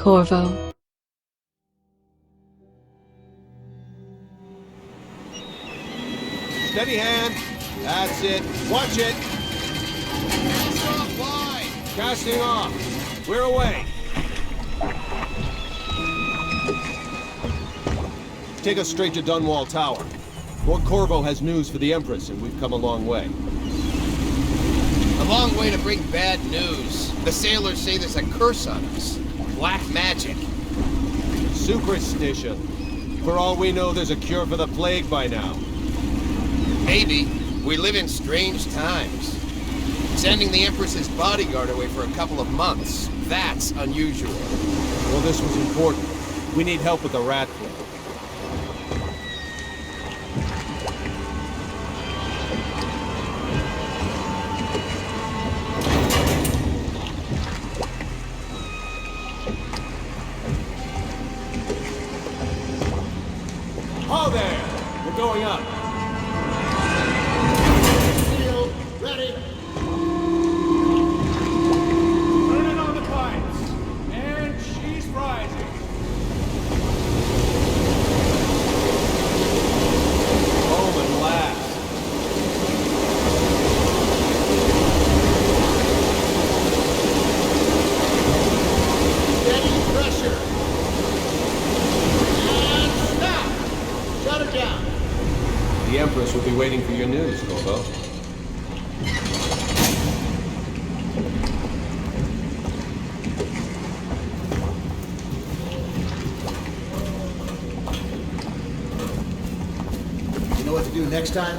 Corvo. Steady hand. That's it. Watch it. Cast off line. Casting off. We're away. Take us straight to Dunwall Tower. Lord Corvo has news for the Empress, and we've come a long way. A long way to bring bad news. The sailors say there's a curse on us. Black magic. Superstition. For all we know, there's a cure for the plague by now. Maybe. We live in strange times. Sending the Empress's bodyguard away for a couple of months. That's unusual. Well, this was important. We need help with the rat plague. Oh, there! We're going up. Shield, ready. Turning on the pipes. And she's rising. Home at last. Steady pressure. And stop. Shut her down. The Empress will be waiting for your news, Corvo. You know what to do next time?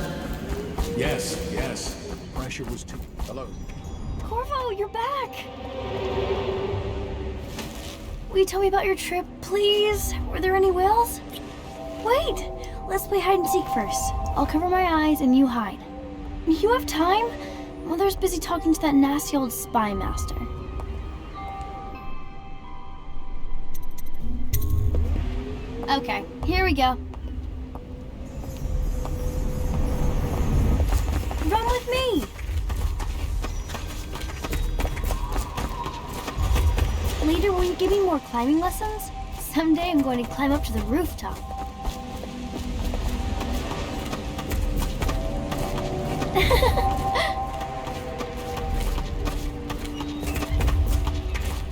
Yes, yes. Pressure was too... Hello. Corvo, you're back! Will you tell me about your trip, please? Were there any whales? Wait! Let's play hide and seek first. I'll cover my eyes and you hide. You have time? Mother's busy talking to that nasty old spy master. Okay, here we go. Run with me! Later, will you give me more climbing lessons? Someday I'm going to climb up to the rooftop.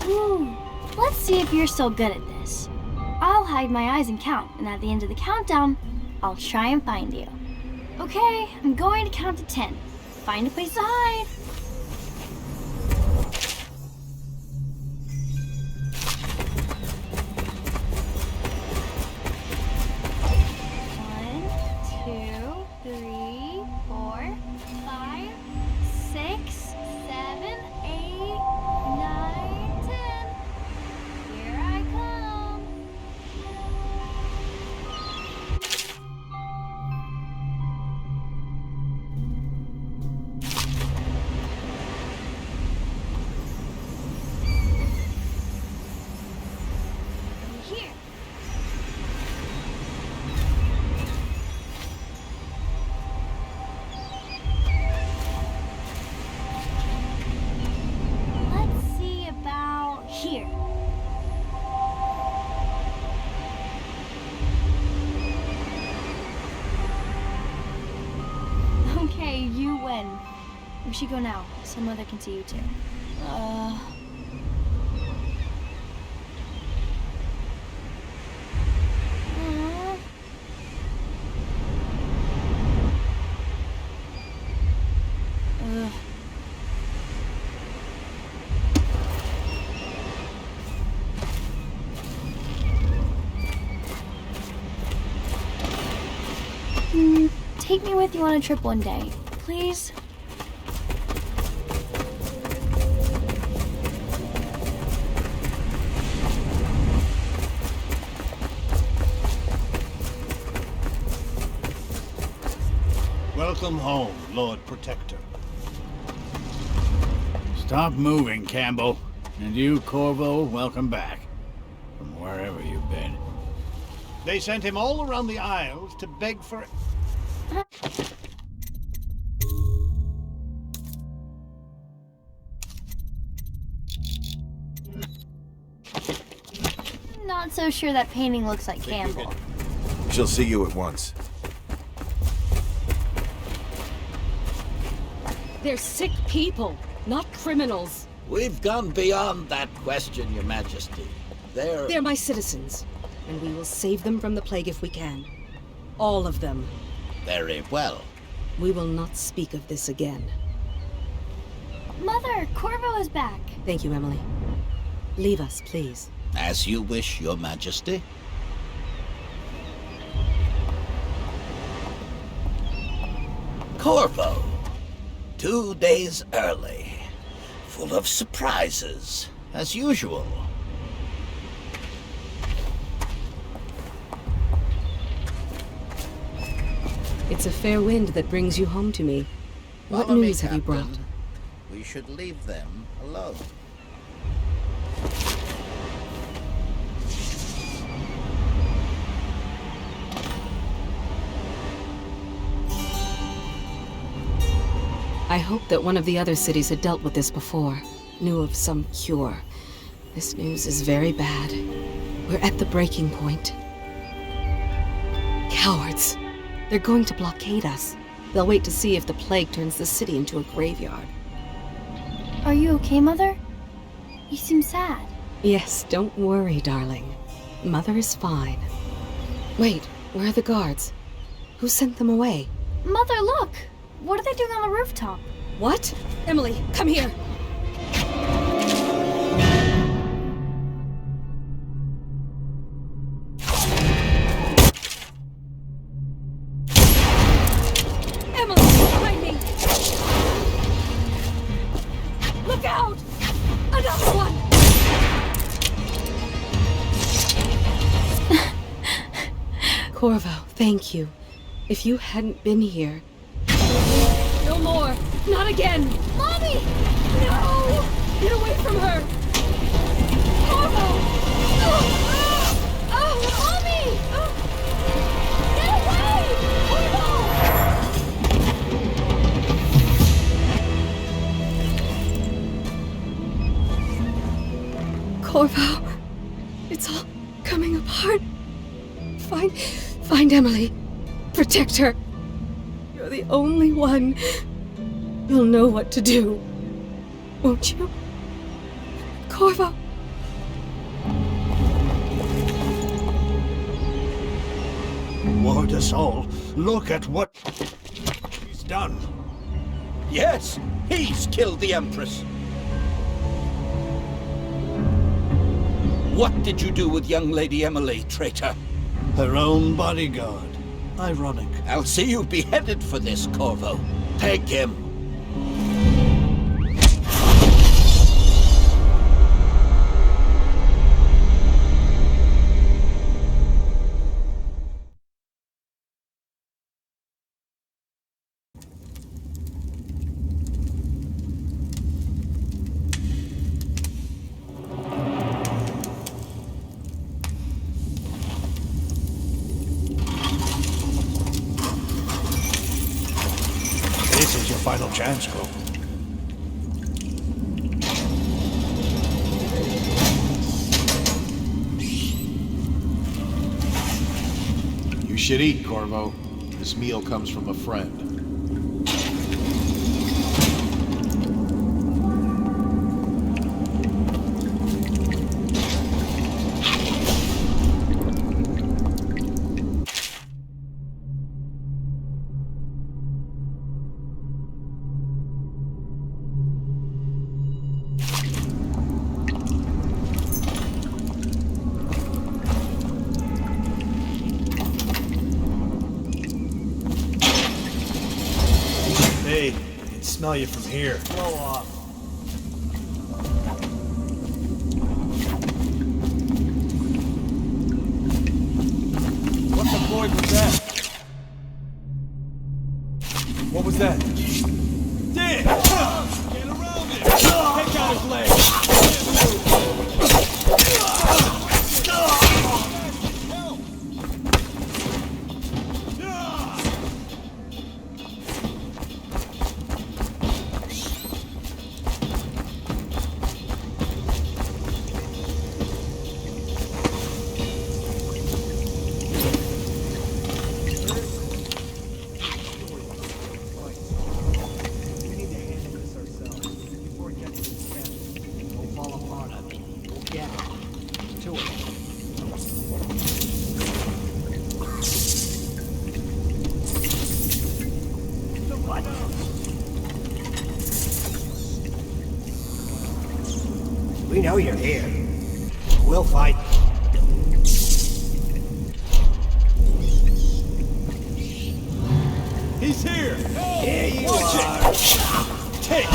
Ooh, let's see if you're so good at this. I'll hide my eyes and count, and at the end of the countdown, I'll try and find you. Okay, I'm going to count to 10. Find a place to hide. One, two, three, 4, 5, 6, 7, 8, 9, 10. Here I come. Here. Let's see about here. Okay, you win. We should go now, so Mother can see you too. Aw. Ugh. Take me with you on a trip one day, please. Welcome home, Lord Protector. Stop moving, Campbell. And you, Corvo, welcome back. From wherever you've been. They sent him all around the Isles to beg for... so sure that painting looks like Campbell. She'll see you at once. They're sick people, not criminals. We've gone beyond that question, Your Majesty. They're my citizens, and we will save them from the plague if we can. All of them. Very well. We will not speak of this again. Mother, Corvo is back. Thank you, Emily. Leave us, please. As you wish, Your Majesty. Corvo. 2 days early. Full of surprises, as usual. It's a fair wind that brings you home to me. What Follow me, news have you Captain. brought? We should leave them alone. I hoped that one of the other cities had dealt with this before, knew of some cure. This news is very bad. We're at the breaking point. Cowards! They're going to blockade us. They'll wait to see if the plague turns the city into a graveyard. Are you okay, Mother? You seem sad. Yes, don't worry, darling. Mother is fine. Wait, where are the guards? Who sent them away? Mother, look! What are they doing on the rooftop? What? Emily, come here! Emily, behind me! Look out! Another one! Corvo, thank you. If you hadn't been here... No more! Not again! Mommy! No! Get away from her! Corvo! Mommy! Get away! Corvo! It's all coming apart. Find Emily. Protect her. You're the only one. You'll know what to do. Won't you? Corvo. Ward us all. Look at what he's done. Yes, he's killed the Empress. What did you do with young Lady Emily, traitor? Her own bodyguard. Ironic. I'll see you beheaded for this, Corvo. Take him. This is your final chance, Corvo. You should eat, Corvo. This meal comes from a friend. Hey, I can smell you from here. Blow off. What the Floyd was that? What was that? Dig! Get around it! Take out his leg! know you're here. We'll fight. He's here! Here you Watch are. it! Take!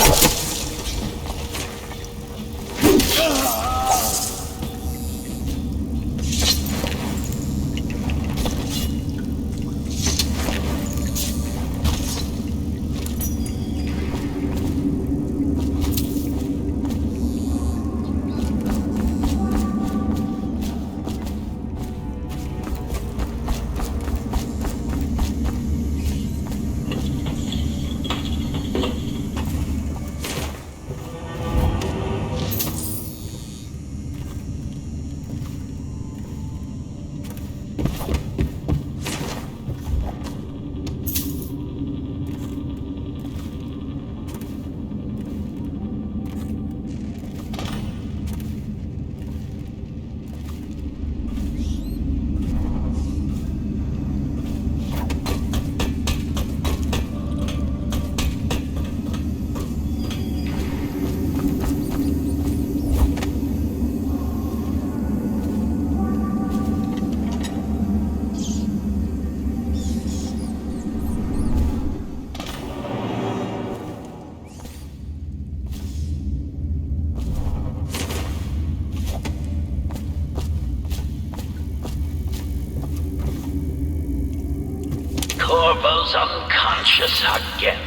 Corvo's unconscious again.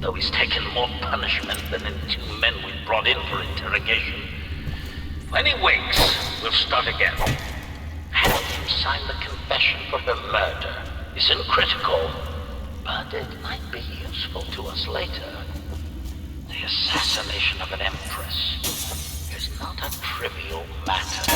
Though he's taken more punishment than the 2 men we brought in for interrogation. When he wakes, we'll start again. Have him sign the confession for her murder. Isn't critical, but it might be useful to us later. The assassination of an empress is not a trivial matter.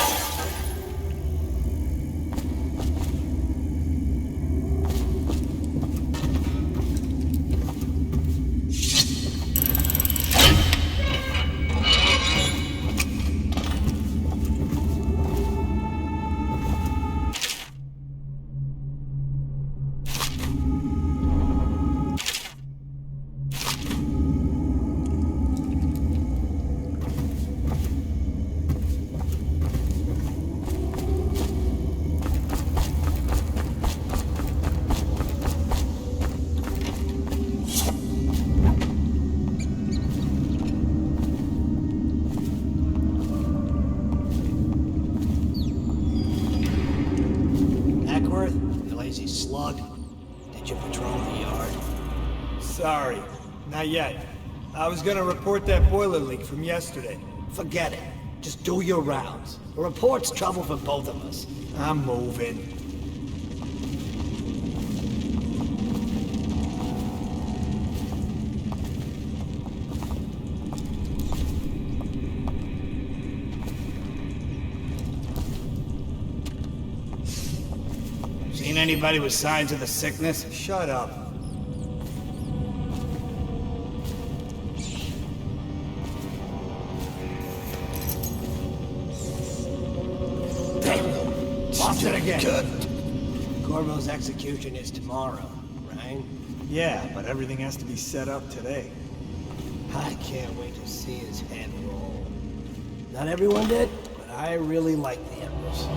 Sorry, not yet. I was gonna report that boiler leak from yesterday. Forget it. Just do your rounds. A report's trouble for both of us. I'm moving. Seen anybody with signs of the sickness? Shut up. Lost it again. Corvo's execution is tomorrow, right? Yeah, but everything has to be set up today. I can't wait to see his head roll. Not everyone did, but I really like the Empress.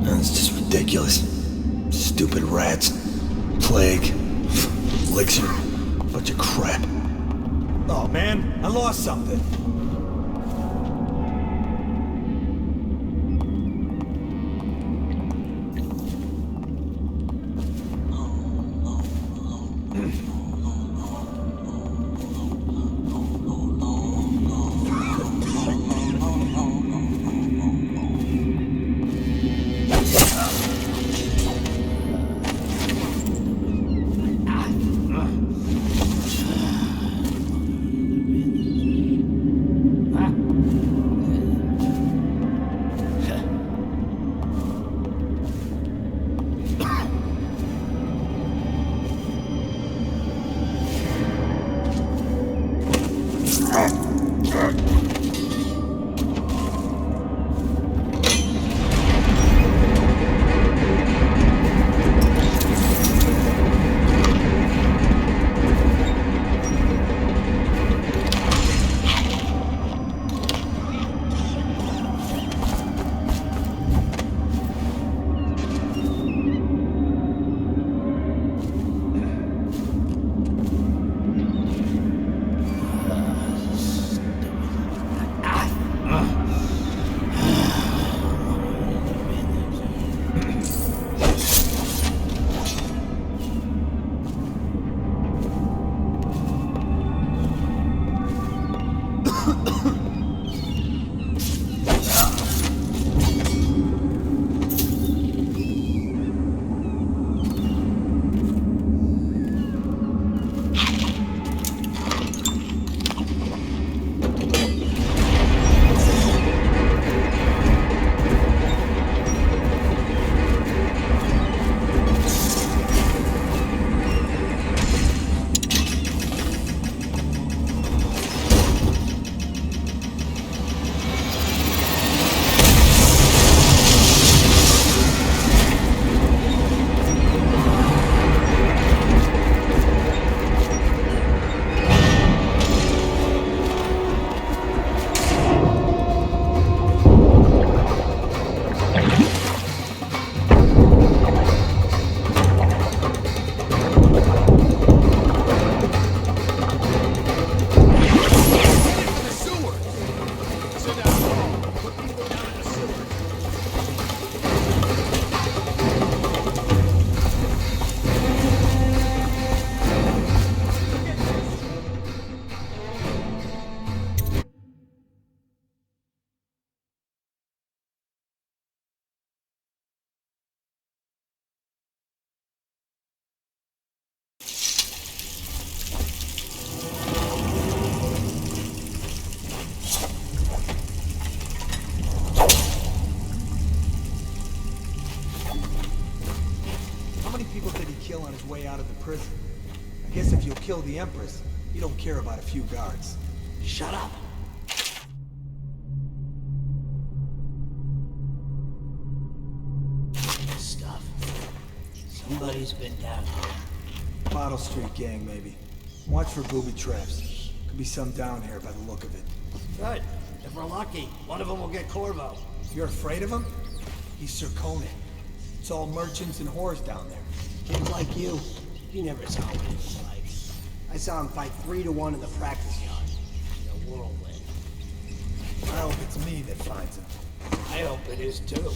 That's just ridiculous. Stupid rats. Plague. Elixir. Bunch of crap. Oh man, I lost something. his way out of the prison. I guess if you'll kill the Empress, you don't care about a few guards. Shut up. Stuff. Somebody's been down here. Bottle Street gang, maybe. Watch for booby traps. Could be some down here by the look of it. Good. If we're lucky, one of them will get Corvo. You're afraid of him? He's Sir Conan. It's all merchants and whores down there. Kids like you, you never saw what he was like. I saw him fight 3-1 in the practice yard. In a whirlwind. I hope it's me that finds him. I hope it is too.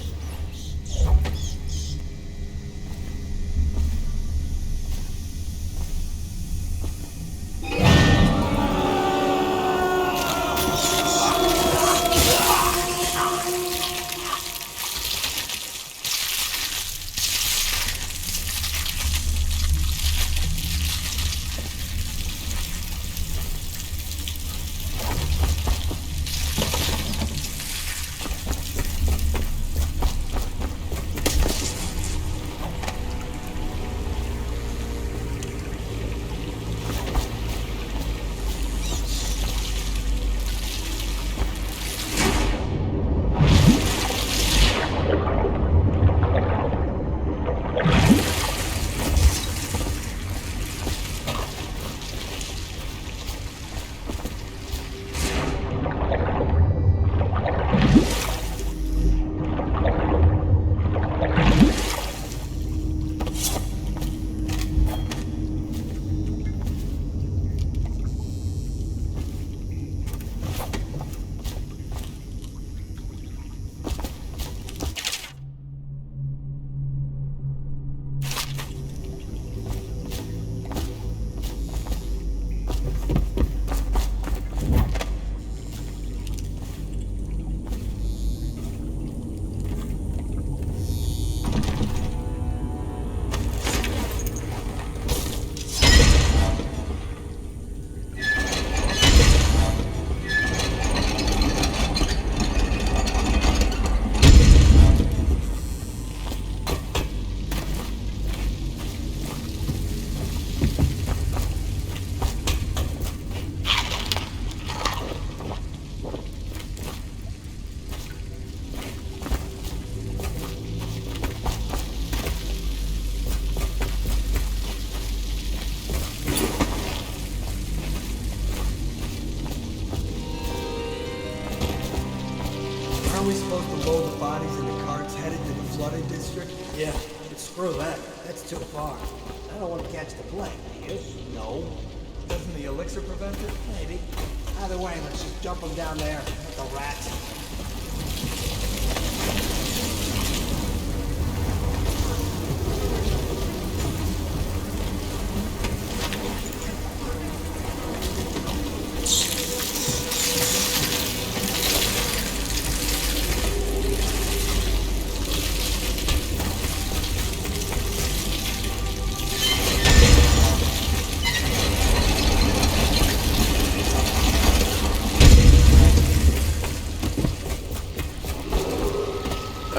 Aren't we supposed to load the bodies into carts headed to the flooded district? Yeah, but screw that. That's too far. I don't want to catch the plague, do you? No. Doesn't the elixir prevent it? Maybe. Either way, let's just dump them down there. The rats.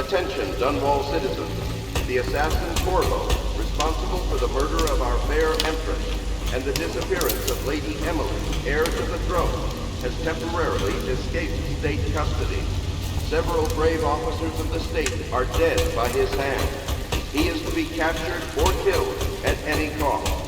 Attention, Dunwall citizens. The assassin Corvo, responsible for the murder of our fair Empress and the disappearance of Lady Emily, heir to the throne, has temporarily escaped state custody. Several brave officers of the state are dead by his hand. He is to be captured or killed at any cost.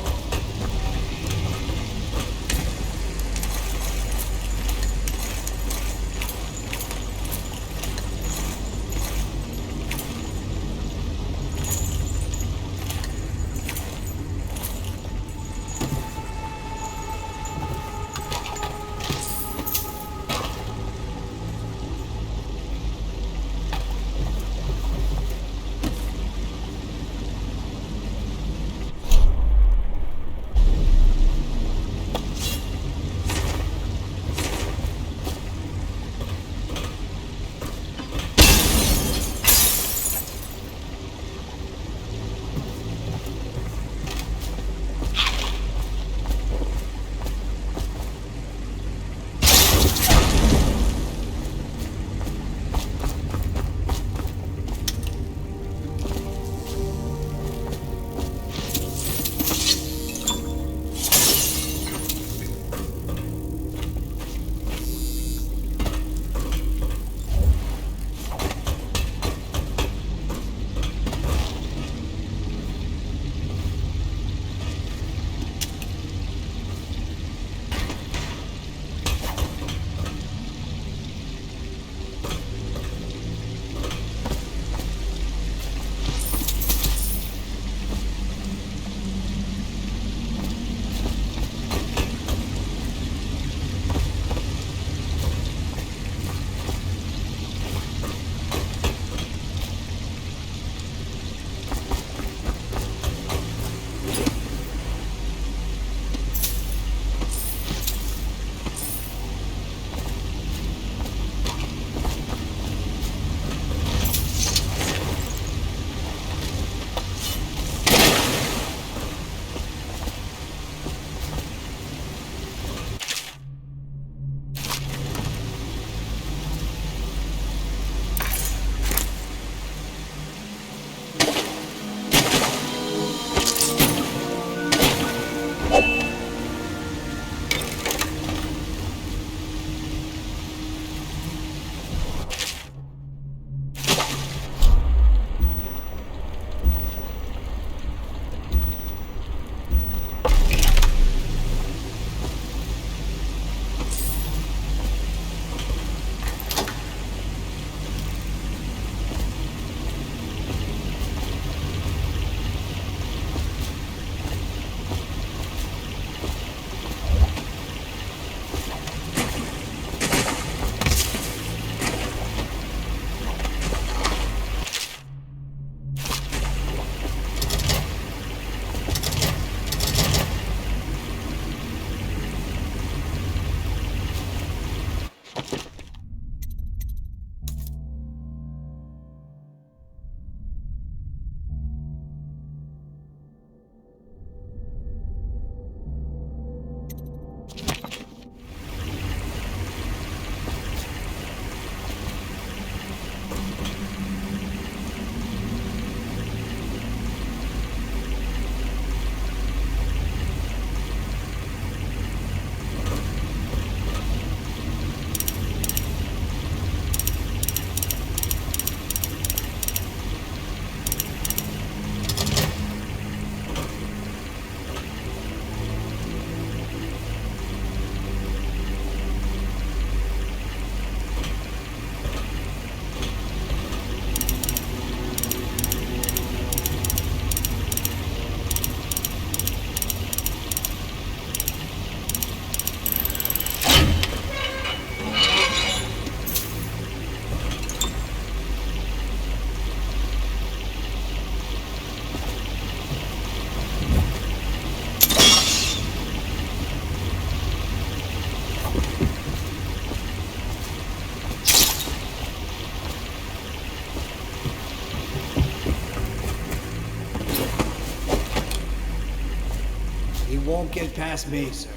won't get past me, sir.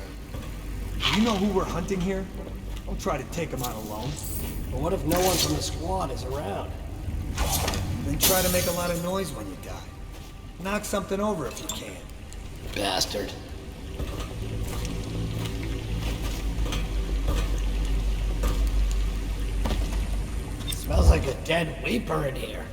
Do you know who we're hunting here? Don't try to take him out alone. But what if no one from the squad is around? Then try to make a lot of noise when you die. Knock something over if you can. Bastard. Smells like a dead Weeper in here.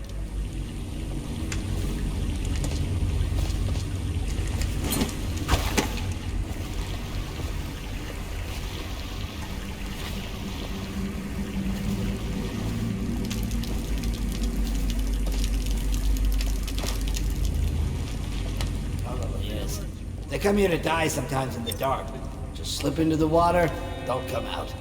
They come here to die sometimes in the dark. Just slip into the water, don't come out.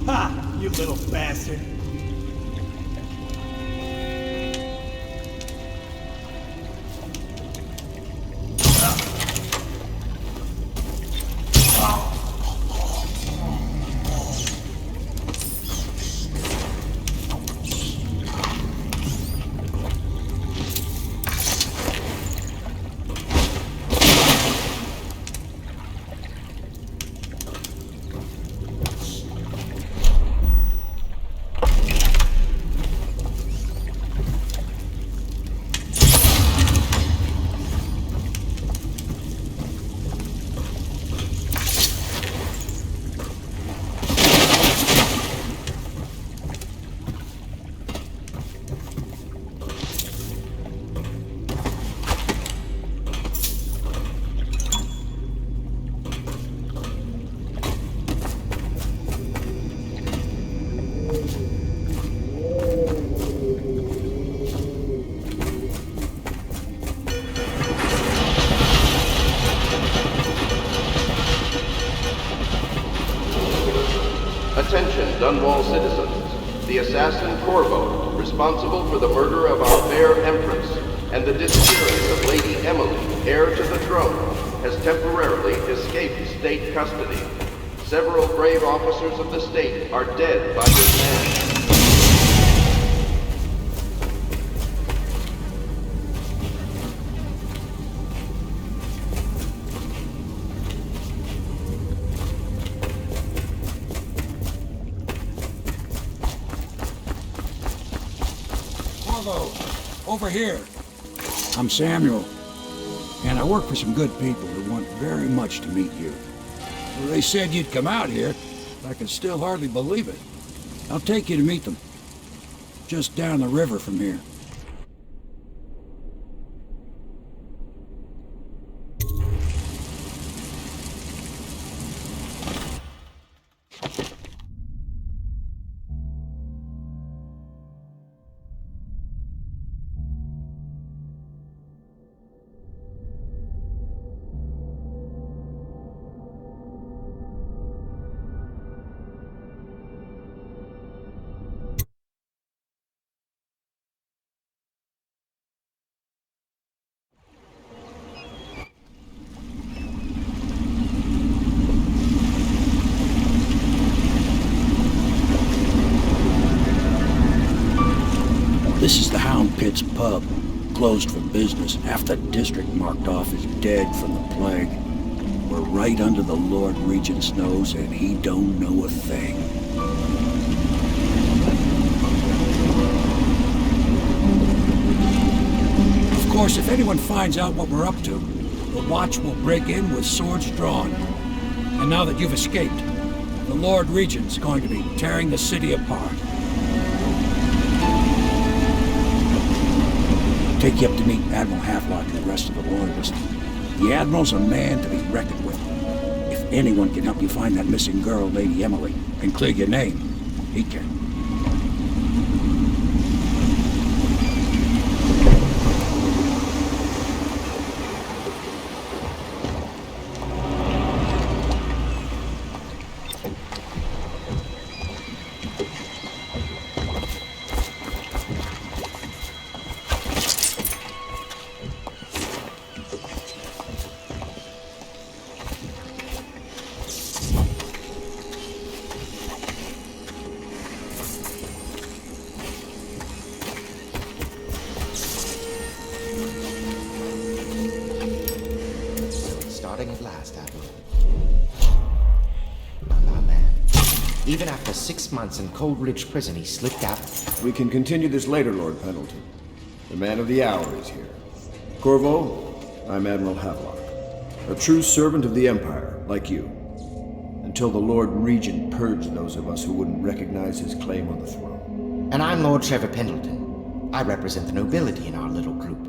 Ha! You little bastard. Attention, Dunwall citizens. The assassin Corvo, responsible for the murder of our fair Empress and the disappearance of Lady Emily, heir to the throne, has temporarily escaped state custody. Several brave officers of the state are dead by his hand. Over here. I'm Samuel, and I work for some good people who want very much to meet you. Well, they said you'd come out here, but I can still hardly believe it. I'll take you to meet them. Just down the river from here. This is the Hound Pit's pub, closed for business. Half the district marked off as dead from the plague. We're right under the Lord Regent's nose, and he don't know a thing. Of course, if anyone finds out what we're up to, the Watch will break in with swords drawn. And now that you've escaped, the Lord Regent's going to be tearing the city apart. Take you up to meet Admiral Havelock and the rest of the Loyalists. The Admiral's a man to be reckoned with. If anyone can help you find that missing girl, Lady Emily, and clear your name, he can. starting at last, Admiral. My man. Even after 6 months in Cold Ridge Prison, he slipped out. We can continue this later, Lord Pendleton. The man of the hour is here. Corvo, I'm Admiral Havelock. A true servant of the Empire, like you. Until the Lord Regent purged those of us who wouldn't recognize his claim on the throne. And I'm Lord Trevor Pendleton. I represent the nobility in our little group.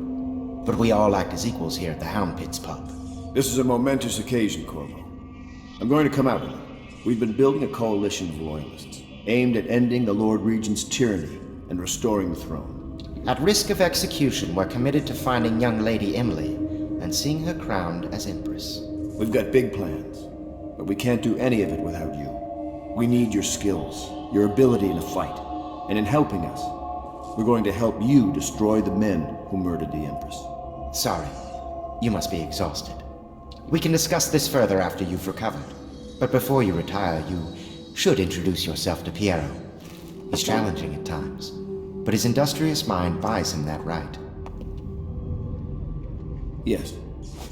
But we all act as equals here at the Hound Pits pub. This is a momentous occasion, Corvo. I'm going to come out with it. We've been building a coalition of loyalists, aimed at ending the Lord Regent's tyranny and restoring the throne. At risk of execution, we're committed to finding young Lady Emily and seeing her crowned as Empress. We've got big plans, but we can't do any of it without you. We need your skills, your ability in a fight, and in helping us, we're going to help you destroy the men who murdered the Empress. Sorry, you must be exhausted. We can discuss this further after you've recovered. But before you retire, you should introduce yourself to Piero. He's challenging at times, but his industrious mind buys him that right. Yes,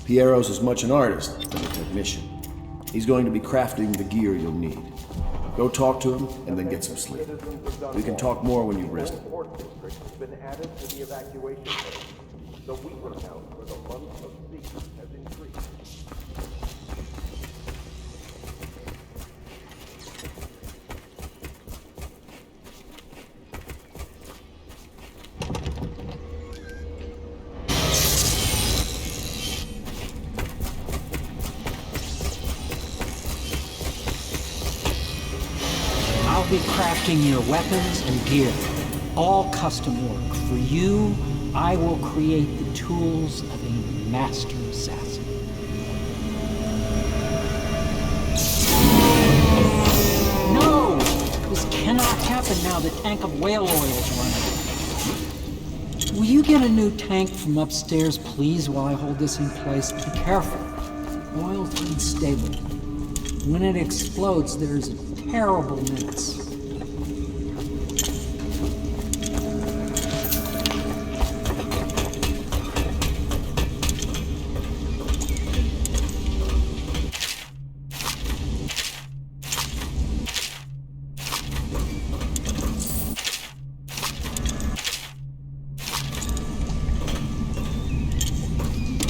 Piero's as much an artist as a technician. He's going to be crafting the gear you'll need. Go talk to him, and then get some sleep. We can talk more when you've rested. Been added to the evacuation list. The weaker count for the month of secret has increased. I'll be crafting your weapons and gear. All custom work. For you, I will create the tools of a master assassin. No! This cannot happen now the tank of whale oil is running. Will you get a new tank from upstairs, please, while I hold this in place? Be careful. Oil's unstable. When it explodes, there's a terrible mess.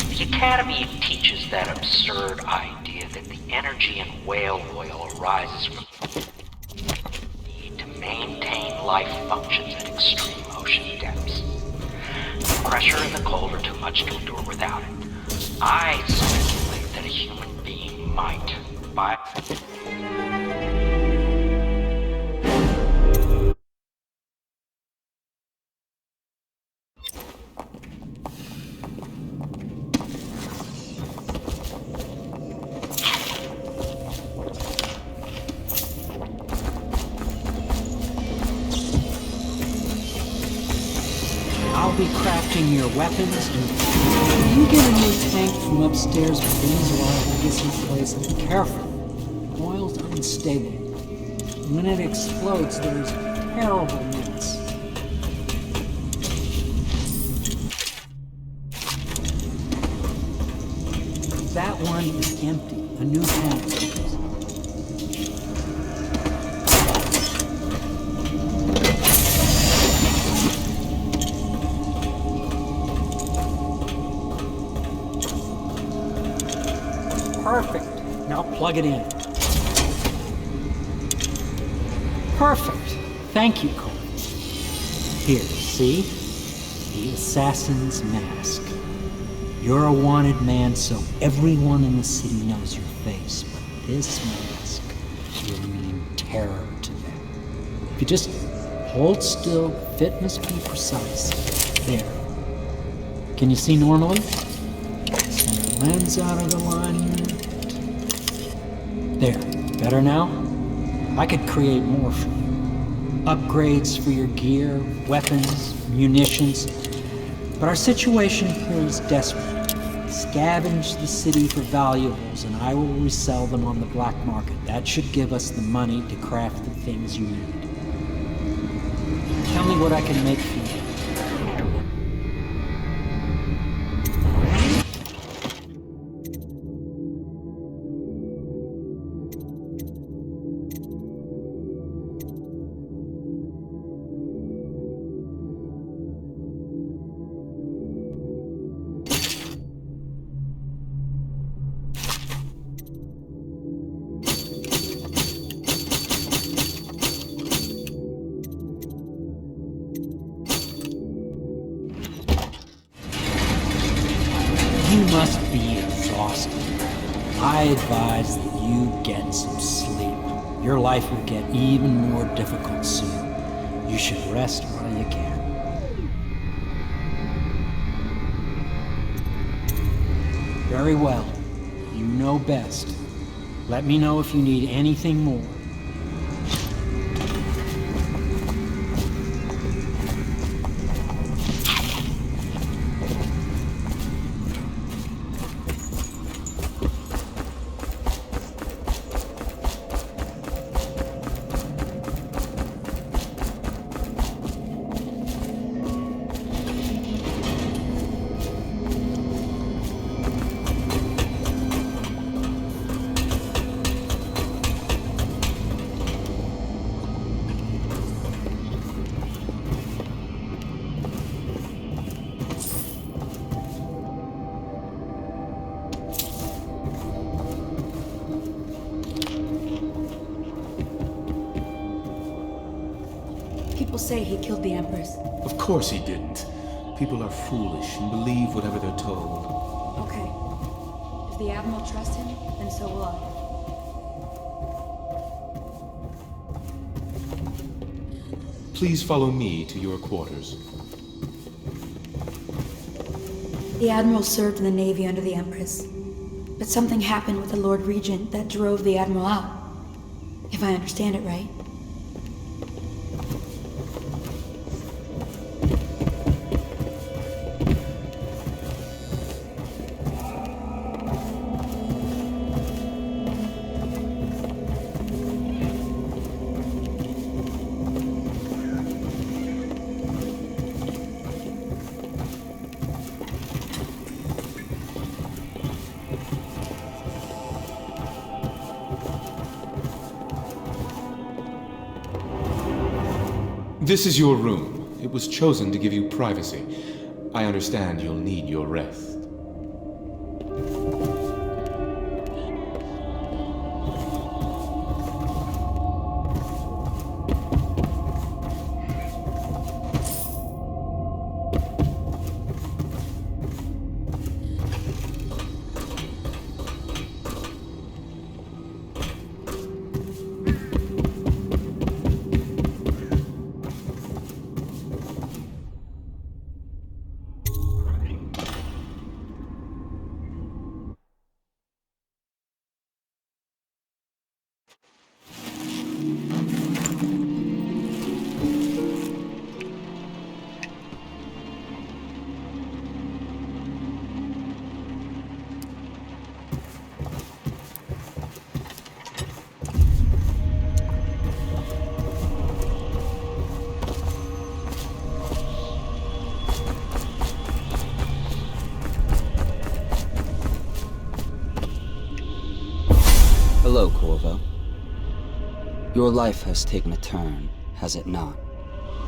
The Academy teaches that absurd idea that the energy in whale oil arises from the need to maintain life functions at extreme ocean depths. The pressure and the cold are too much to endure without it. I speculate that a human being might, by I'll be crafting your weapons and... Will you get a new tank from upstairs, please, while I hold this in place? And be careful. Oil's unstable. When it explodes, there's a terrible mess. That one is empty. A new tank. Perfect. Now plug it in. Perfect. Thank you, Cole. Here, see? The assassin's mask. You're a wanted man, so everyone in the city knows your face, but this mask will mean terror to them. If you just hold still, the fit must be precise. There. Can you see normally? Send the lens out of alignment. There. Better now? I could create more for you. Upgrades for your gear, weapons, munitions. But our situation here is desperate. Scavenge the city for valuables, and I will resell them on the black market. That should give us the money to craft the things you need. Tell me what I can make for you. exhausted. I advise that you get some sleep. Your life will get even more difficult soon. You should rest while you can. Very well. You know best. Let me know if you need anything more. People say he killed the Empress. Of course he didn't. People are foolish and believe whatever they're told. Okay. If the Admiral trusts him, then so will I. Please follow me to your quarters. The Admiral served in the Navy under the Empress. But something happened with the Lord Regent that drove the Admiral out. If I understand it right. This is your room. It was chosen to give you privacy. I understand you'll need your rest. Hello, Corvo. Your life has taken a turn, has it not?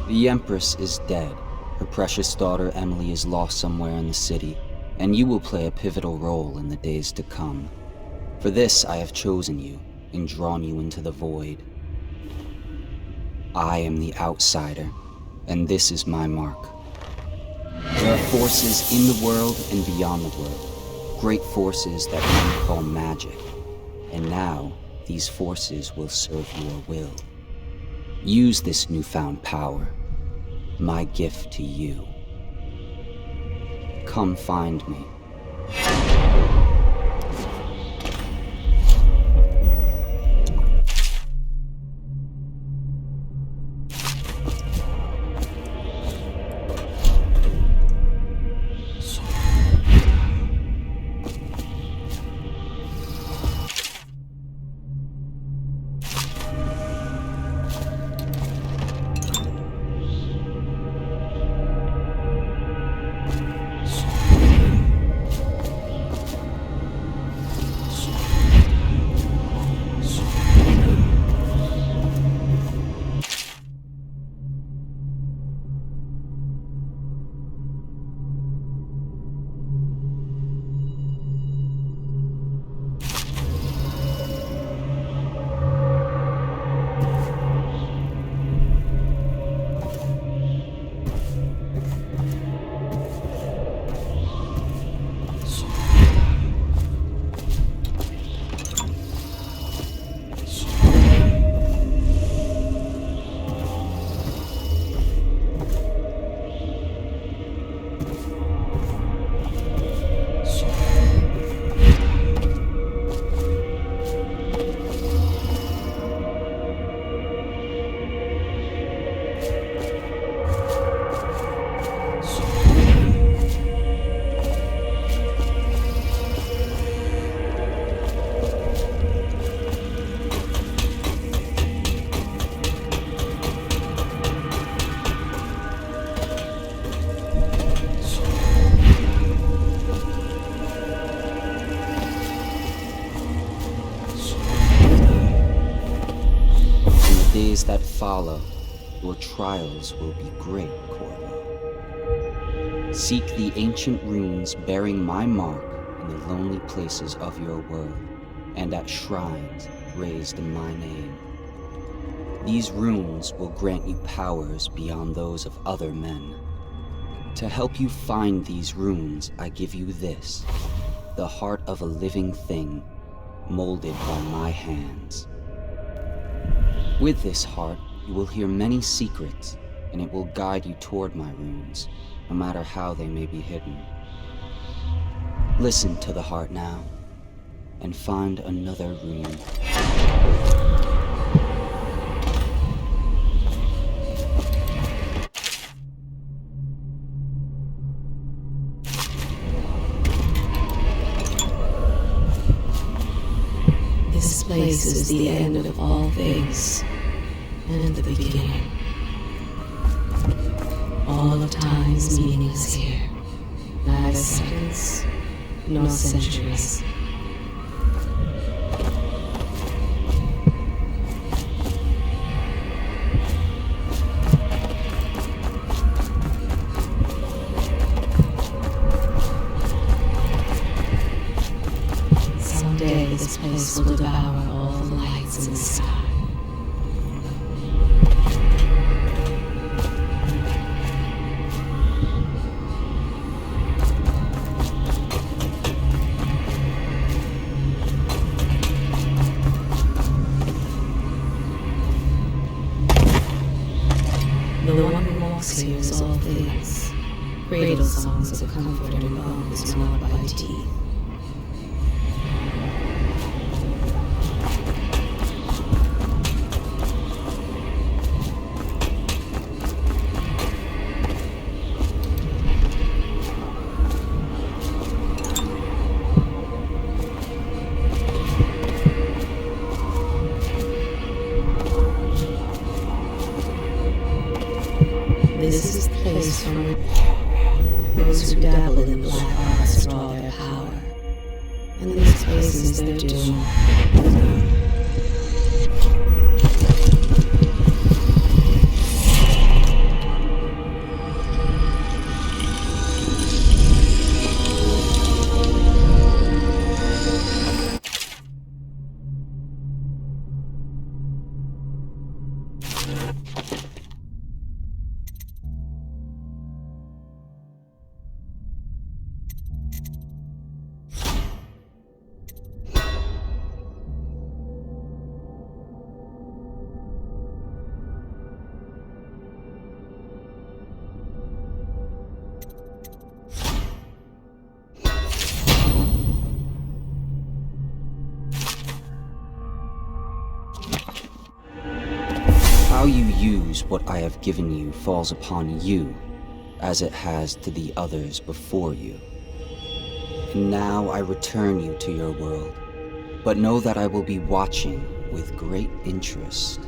The Empress is dead. Her precious daughter Emily is lost somewhere in the city, and you will play a pivotal role in the days to come. For this I have chosen you and drawn you into the void. I am the outsider, and this is my mark. There are forces in the world and beyond the world, great forces that men call magic. And now, these forces will serve your will. Use this newfound power, my gift to you. Come find me. days that follow, your trials will be great, Corvo. Seek the ancient runes bearing my mark in the lonely places of your world, and at shrines raised in my name. These runes will grant you powers beyond those of other men. To help you find these runes, I give you this, the heart of a living thing, molded by my hands. With this heart, you will hear many secrets, and it will guide you toward my runes, no matter how they may be hidden. Listen to the heart now, and find another rune. This place is the end of all things, and the beginning. All of time's meaning is here. Neither seconds, nor centuries. Someday this place will devour all the lights in the sky. The one who walks here is all things. Cradle songs of comfort and bones gnawed by teeth. This is the place from which those who dabble in the black arts draw their power. And this place is their doom. How you use what I have given you falls upon you, as it has to the others before you. And now I return you to your world, but know that I will be watching with great interest.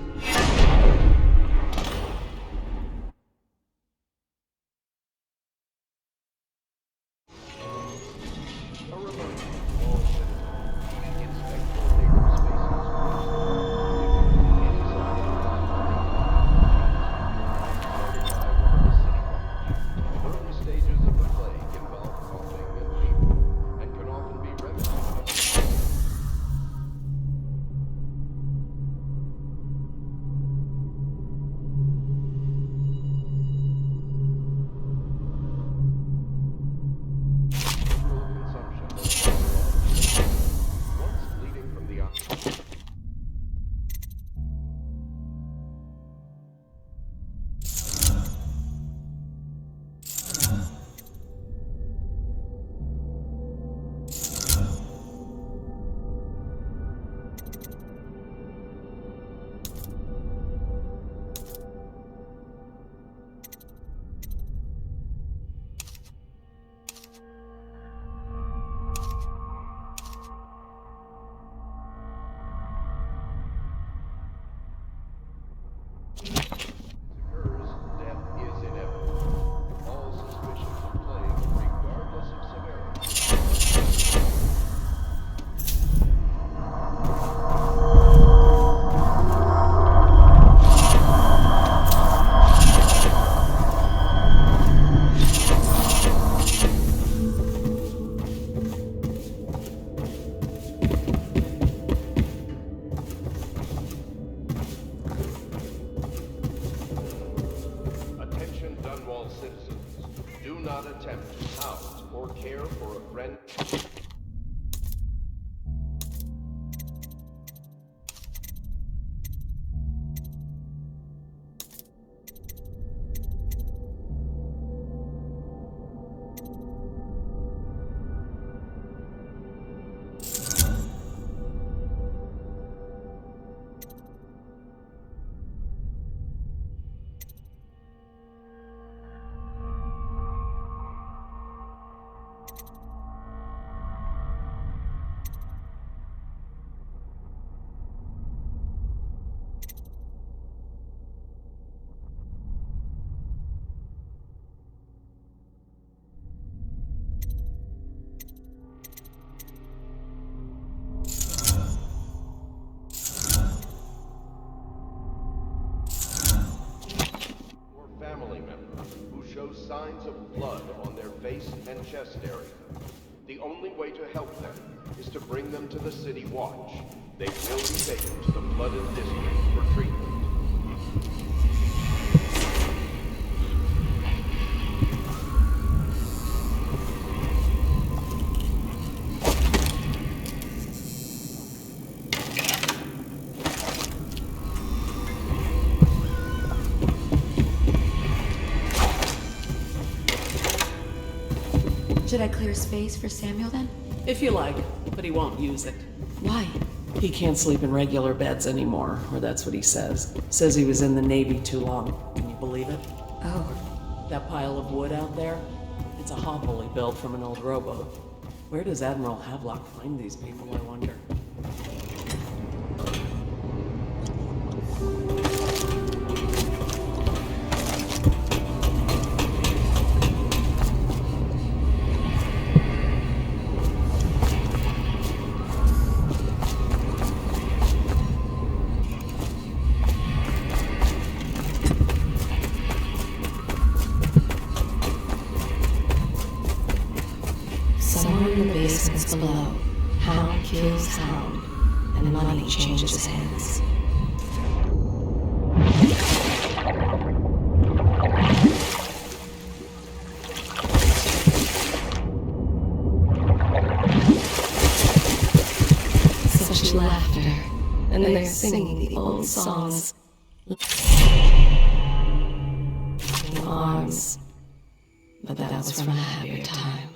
chest area. The only way to help them is to bring them to the City Watch. They will be taken to the flooded district for treatment. Should I clear space for Samuel then? If you like, but he won't use it. Why? He can't sleep in regular beds anymore, or that's what he says. Says he was in the Navy too long. Can you believe it? Oh. That pile of wood out there? It's a hovel he built from an old rowboat. Where does Admiral Havelock find these people, I wonder? Somewhere in the basements below, hound kills hound, and money changes hands. Such laughter, and they're singing the old songs. Arms, but that was from a happier time.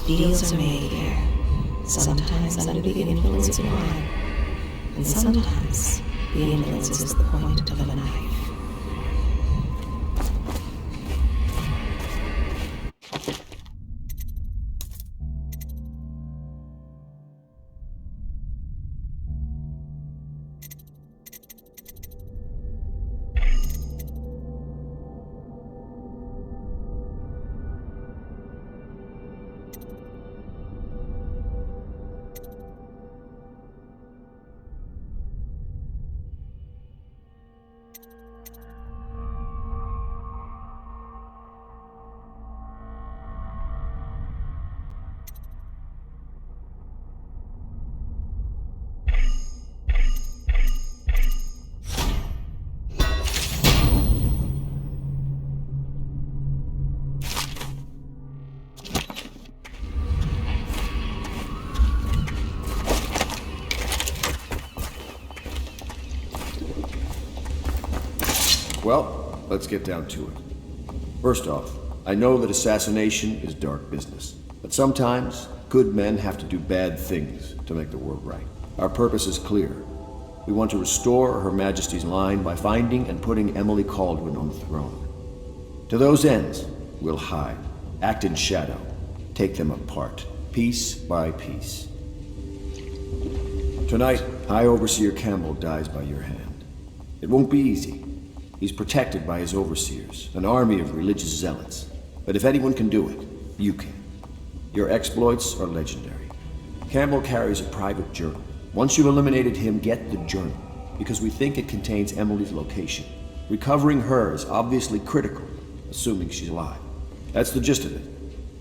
Deals are made here, sometimes under the influence of wine, and sometimes the influence is the point of a knife. Well, let's get down to it. First off, I know that assassination is dark business, but sometimes good men have to do bad things to make the world right. Our purpose is clear. We want to restore Her Majesty's line by finding and putting Emily Kaldwin on the throne. To those ends, we'll hide, act in shadow, take them apart, piece by piece. Tonight, High Overseer Campbell dies by your hand. It won't be easy. He's protected by his overseers, an army of religious zealots. But if anyone can do it, you can. Your exploits are legendary. Campbell carries a private journal. Once you've eliminated him, get the journal, because we think it contains Emily's location. Recovering her is obviously critical, assuming she's alive. That's the gist of it.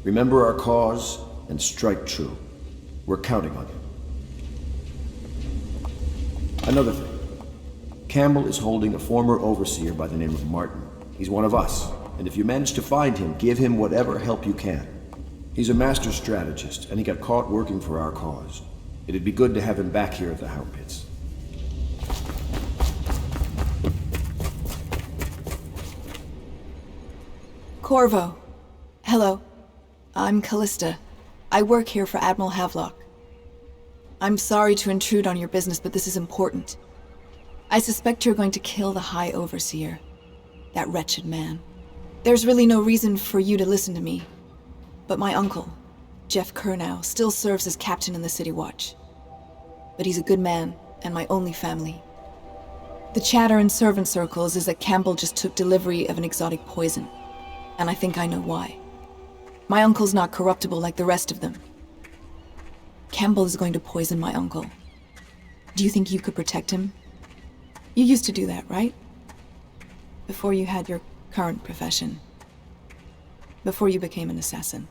Remember our cause and strike true. We're counting on you. Another thing. Campbell is holding a former overseer by the name of Martin. He's one of us, and if you manage to find him, give him whatever help you can. He's a master strategist, and he got caught working for our cause. It'd be good to have him back here at the Hound Pits. Corvo. Hello. I'm Callista. I work here for Admiral Havelock. I'm sorry to intrude on your business, but this is important. I suspect you're going to kill the High Overseer. That wretched man. There's really no reason for you to listen to me. But my uncle, Jeff Kernow, still serves as captain in the City Watch. but he's a good man and my only family. The chatter in servant circles is that Campbell just took delivery of an exotic poison, and I think I know why. My uncle's not corruptible like the rest of them. Campbell is going to poison my uncle. Do you think you could protect him? You used to do that, right? Before you had your current profession. Before you became an assassin.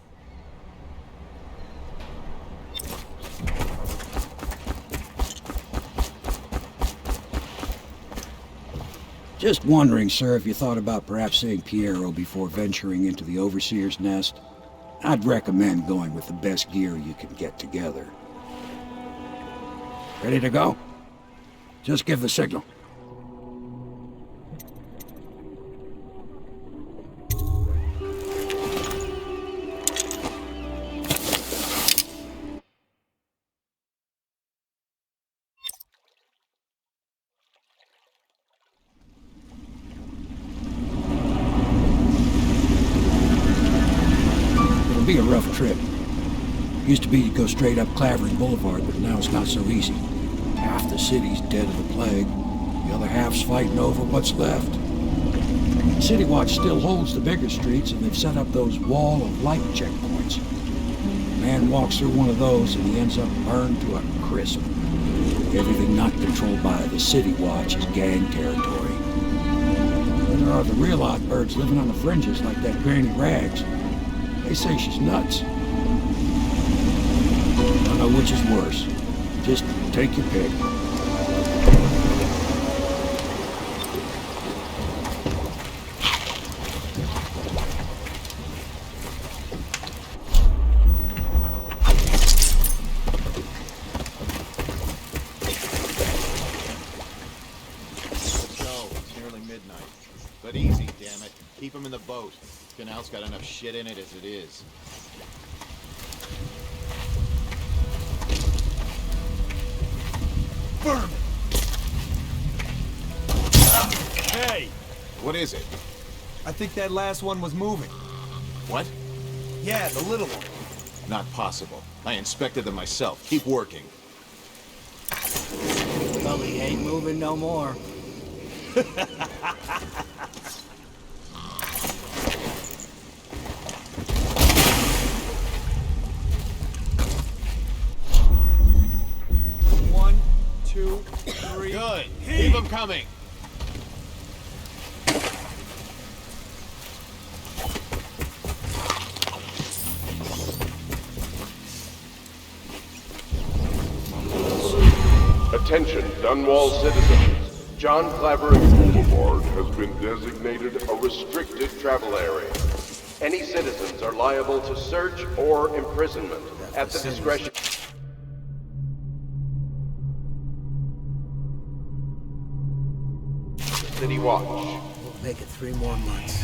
Just wondering, sir, if you thought about perhaps seeing Piero before venturing into the Overseer's nest. I'd recommend going with the best gear you can get together. Ready to go? Just give the signal. It'll be a rough trip. Used to be to go straight up Clavering Boulevard, but now it's not so easy. Half the city's dead of the plague. The other half's fighting over what's left. City Watch still holds the bigger streets, and they've set up those wall of light checkpoints. A man walks through one of those, and he ends up burned to a crisp. Everything not controlled by the City Watch is gang territory. Then there are the real odd birds living on the fringes like that Granny Rags. They say she's nuts. I don't know which is worse. Just take your pick. It's nearly midnight. But easy, damn it. Keep them in the boat. Canal's got enough shit in it as it is. Vermin! Hey! What is it? I think that last one was moving. What? Yeah, the little one. Not possible. I inspected them myself. Keep working. Well, he ain't moving no more. One, two, three. Good. Keep them coming. Attention, Dunwall citizens. John Clavering Boulevard has been designated a restricted travel area. Any citizens are liable to search or imprisonment at the discretion. City Watch. We'll make it 3 more months.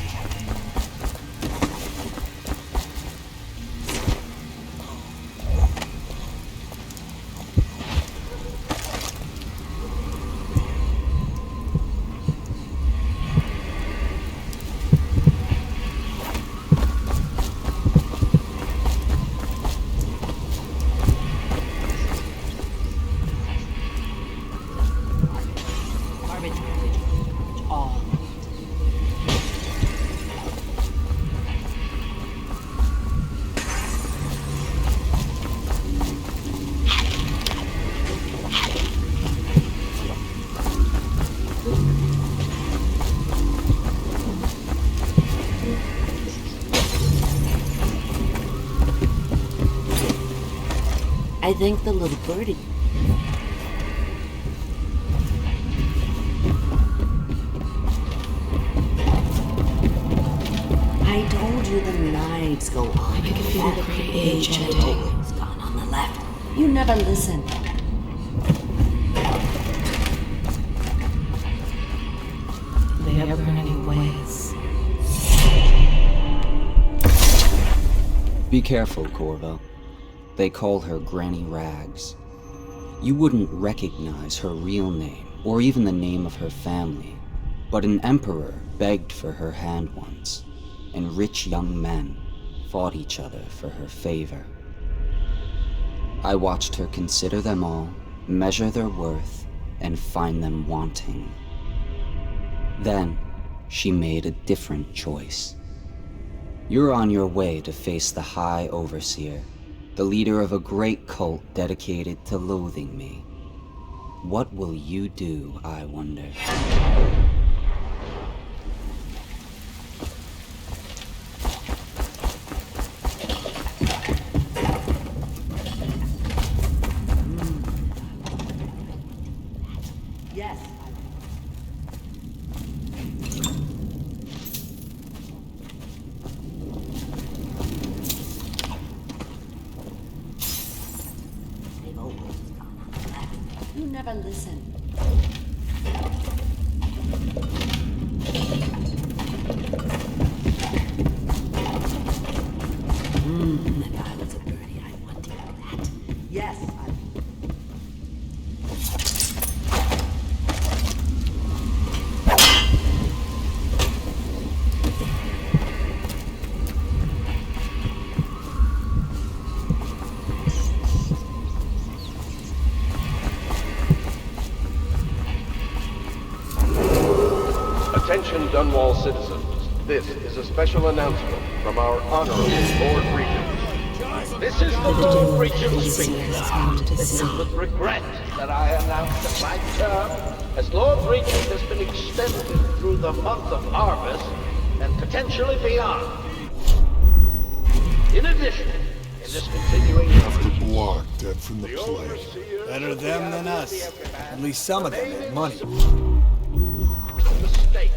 I think the little birdie. I told you the nights go on. I can feel the great age chanting. It's gone on the left. You never listen. They are burning ways. Be careful, Corvo. They call her Granny Rags. You wouldn't recognize her real name, or even the name of her family, but an emperor begged for her hand once, and rich young men fought each other for her favor. I watched her consider them all, measure their worth, and find them wanting. Then, she made a different choice. You're on your way to face the High Overseer, the leader of a great cult dedicated to loathing me. What will you do, I wonder? Yes. They've always gone on the left. You never listen. If I was a birdie, I'd want to do that. Yes, Attention Dunwall citizens. This is a special announcement from our Honorable Lord Regent. This is the Lord Regent speaking. It is with regret that I announce that my term as Lord Regent has been extended through the month of harvest and potentially beyond. In addition, in this continuing After block dead from the plague. Better them than us. At least some of them made money. the state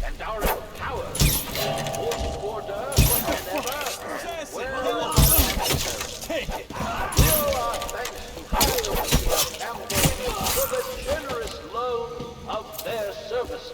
and are empowered to enforce order whenever, wherever necessary. Will our thanks to High Campbell for the generous loan of their services.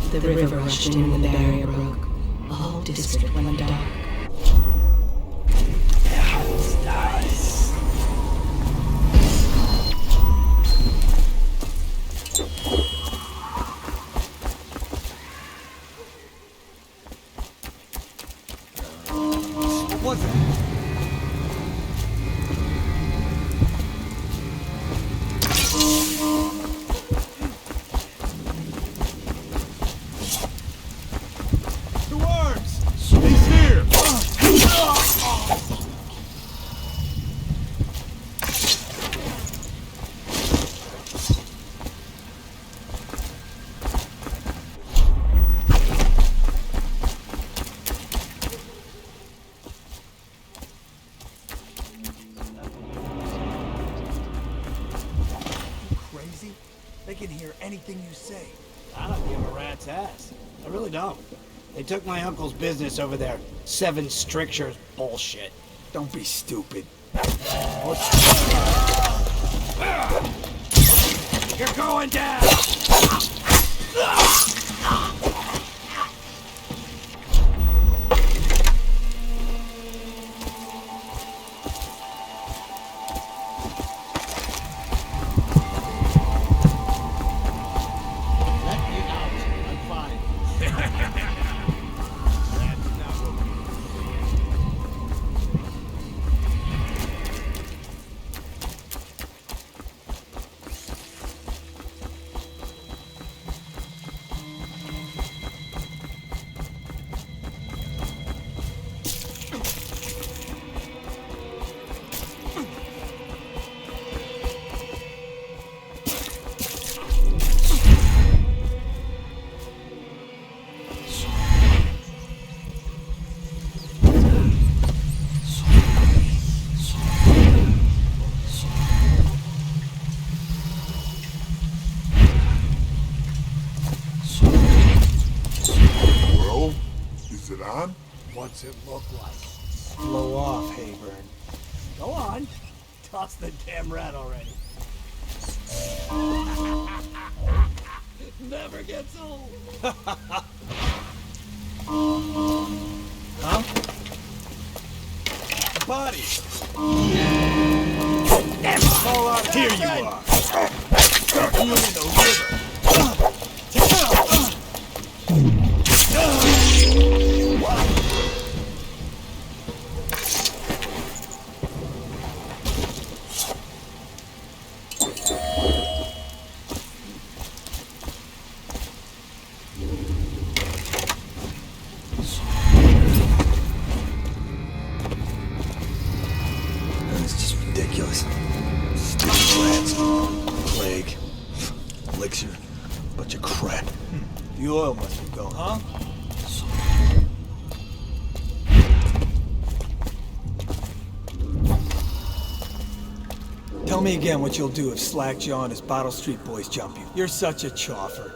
The river rushed in when the barrier broke. The whole district went dark. What was it? The worms! He's here! Crazy? They can hear anything you say. I don't give a rat's ass. I really don't. They took my uncle's business over there. 7 strictures bullshit. Don't be stupid. You're going down! Let me out. I'm fine. What's it look like? Blow off, Hayburn. Go on. Toss the damn rat already. Never gets old. Huh? Body. Fall out. Here you are. You in the river. This is just ridiculous. Stupid rats, plague, elixir, bunch of crap. The oil must have gone, huh? Tell me again what you'll do if Slackjaw and his Bottle Street boys jump you. You're such a choffer.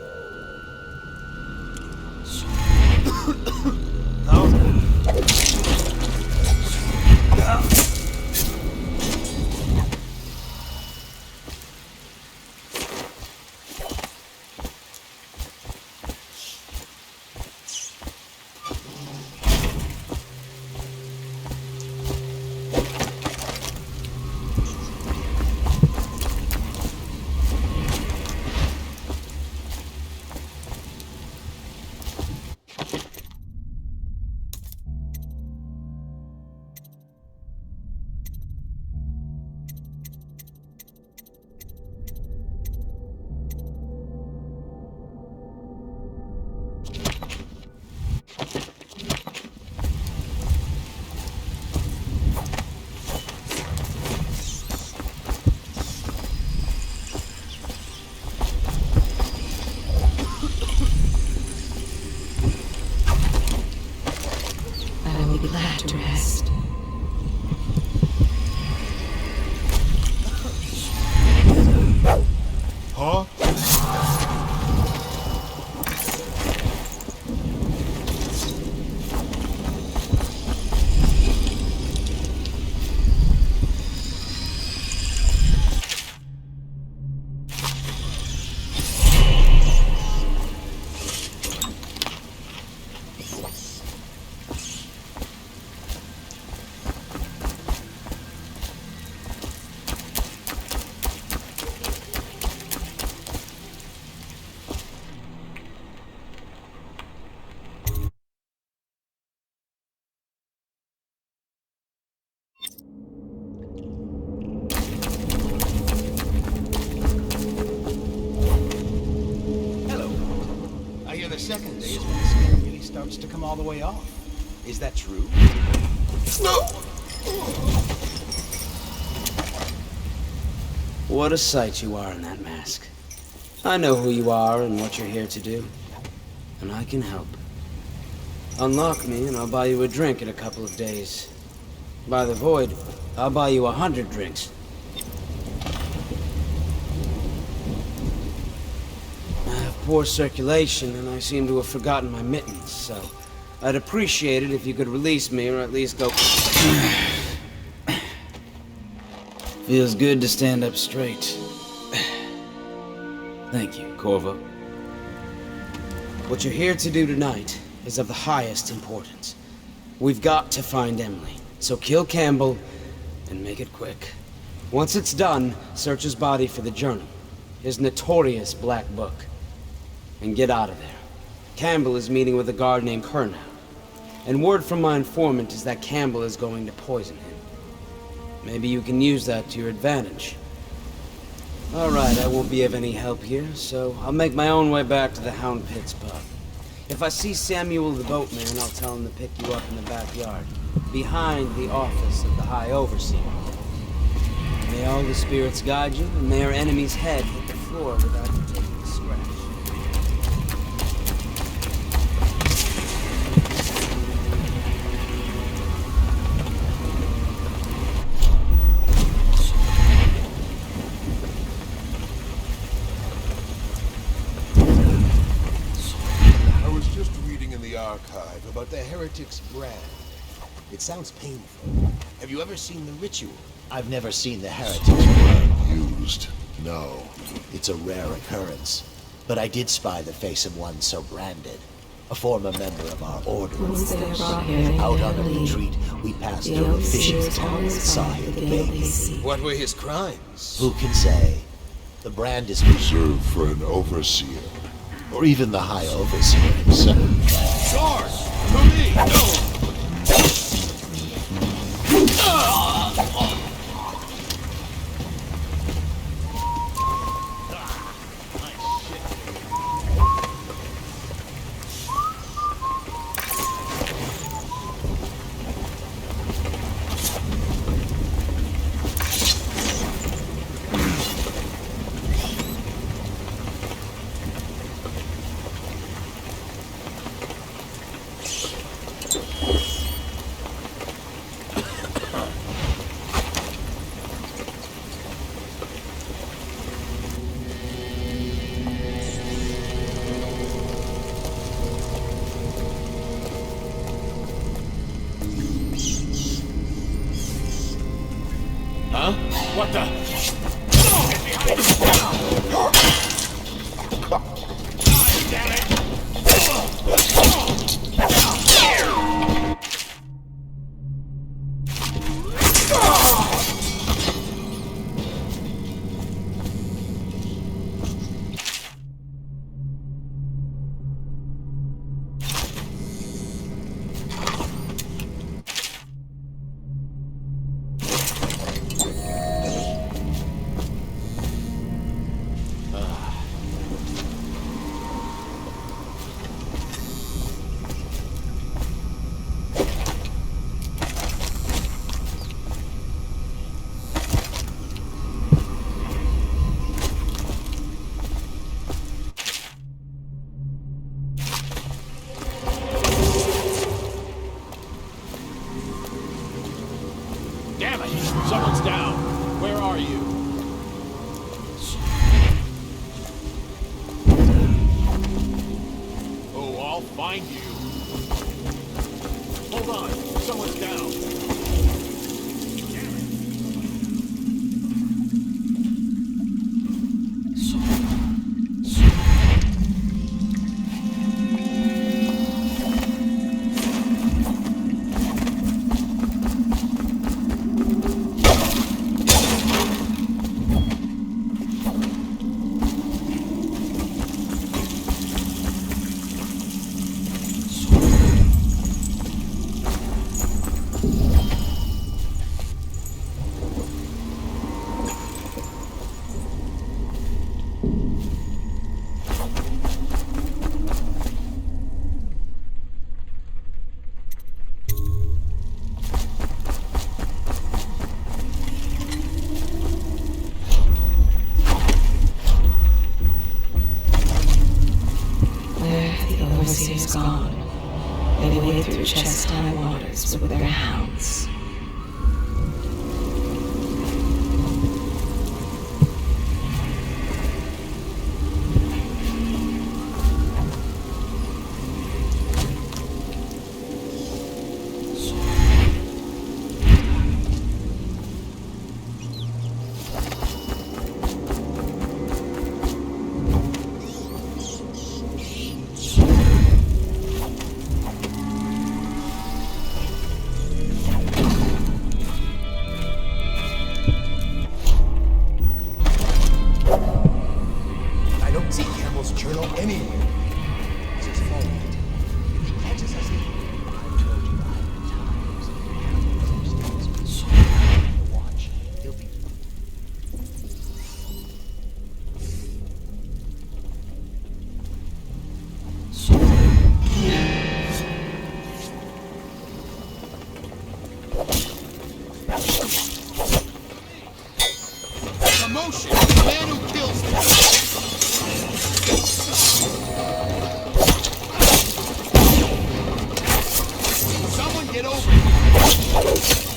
Second day is when the skin really starts to come all the way off. Is that true? No! What a sight you are in that mask. I know who you are and what you're here to do. And I can help. Unlock me and I'll buy you a drink in a couple of days. By the Void, I'll buy you 100 drinks. Poor circulation, and I seem to have forgotten my mittens, so I'd appreciate it if you could release me or at least go... Feels good to stand up straight. Thank you, Corvo. What you're here to do tonight is of the highest importance. We've got to find Emily, so kill Campbell and make it quick. Once it's done, search his body for the journal, his notorious black book. And get out of there. Campbell is meeting with a guard named Kernow. And word from my informant is that Campbell is going to poison him. Maybe you can use that to your advantage. Alright, I won't be of any help here, so I'll make my own way back to the Hound Pits pub. If I see Samuel the boatman, I'll tell him to pick you up in the backyard, behind the office of the High Overseer. May all the spirits guide you, and may our enemy's head hit the floor without you taking a scratch. I was just reading in the archives archive about the heretic's brand. It sounds painful. Have you ever seen the ritual? I've never seen the heretic's brand used. No. It's a rare occurrence. But I did spy the face of one so branded. A former member of our order. Out on a retreat, we passed through a fishing town and saw him bathing. What were his crimes? Who can say? The brand is reserved for an overseer. Or even the High Overseer himself. Sword! To me! No! Huh? What the? Damn it! Someone's down. Where are you? Oh, I'll find you. Hold on. Someone's down. Overseer's gone. They wade through chest-high waters with their hounds. Promotion! The man who kills them! Someone get over here!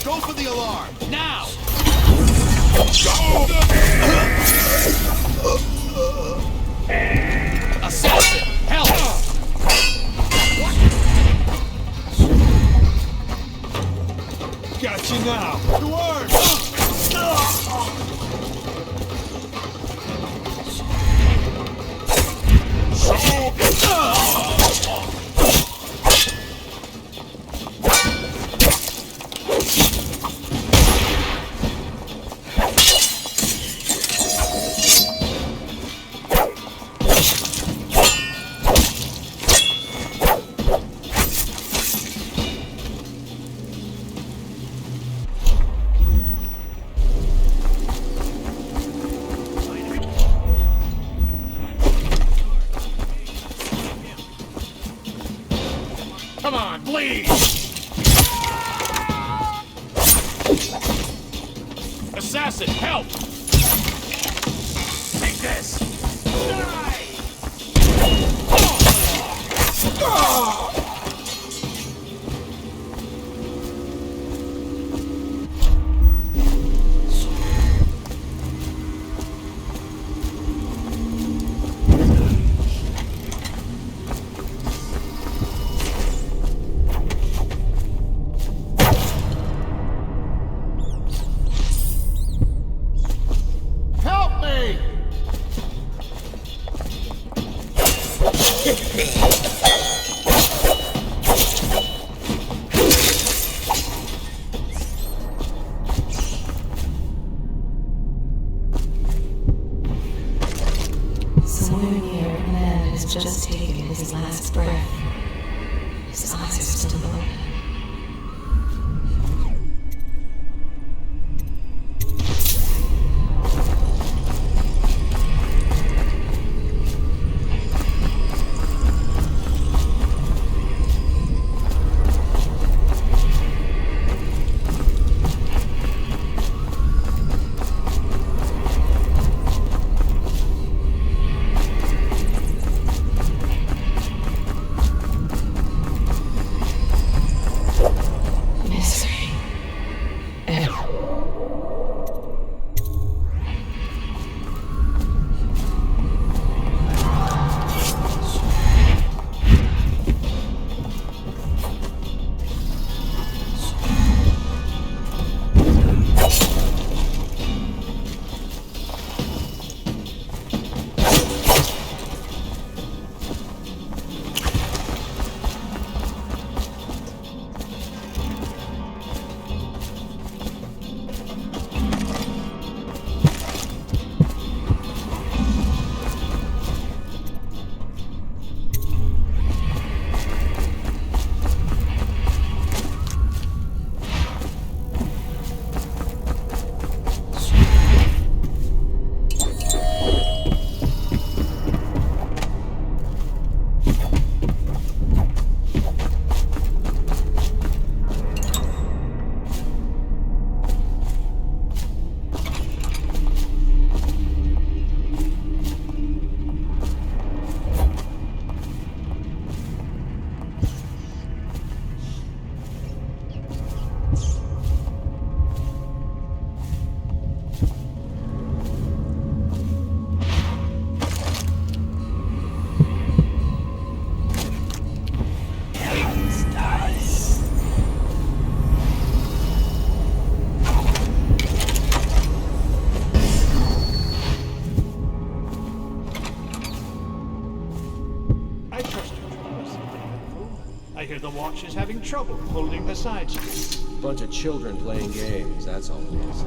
Go for the alarm! Now! Assassin! Help! What? Help! Take this! Help me! Somewhere near, a man has just taken his last breath. His eyes are still open. Misery. I trust your diplomacy, I hear the Watch is having trouble holding the sides. Bunch of children playing games, that's all it is.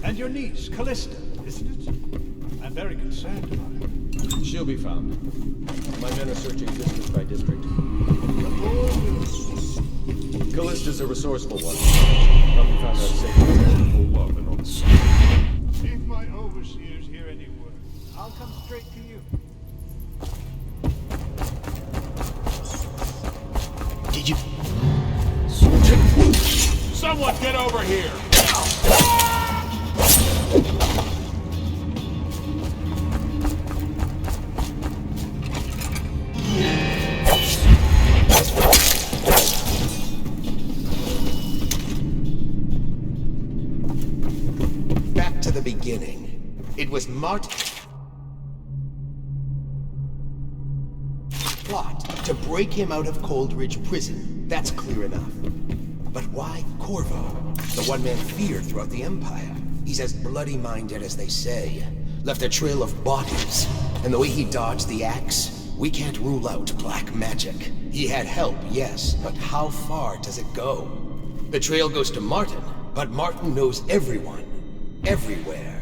And your niece, Callista, isn't it? I'm very concerned about her. She'll be found. My men are searching district by district. Callista's a resourceful one. Probably found out safely and pull up and all. If my overseers hear any word, I'll come straight to you. Did you... Someone get over here! Back to the beginning. It was Martin... plot to break him out of Coldridge Prison. That's clear enough. But why Corvo? The one man feared throughout the Empire. He's as bloody-minded as they say. Left a trail of bodies. And the way he dodged the axe, we can't rule out black magic. He had help, yes, but how far does it go? The trail goes to Martin, but Martin knows everyone. Everywhere.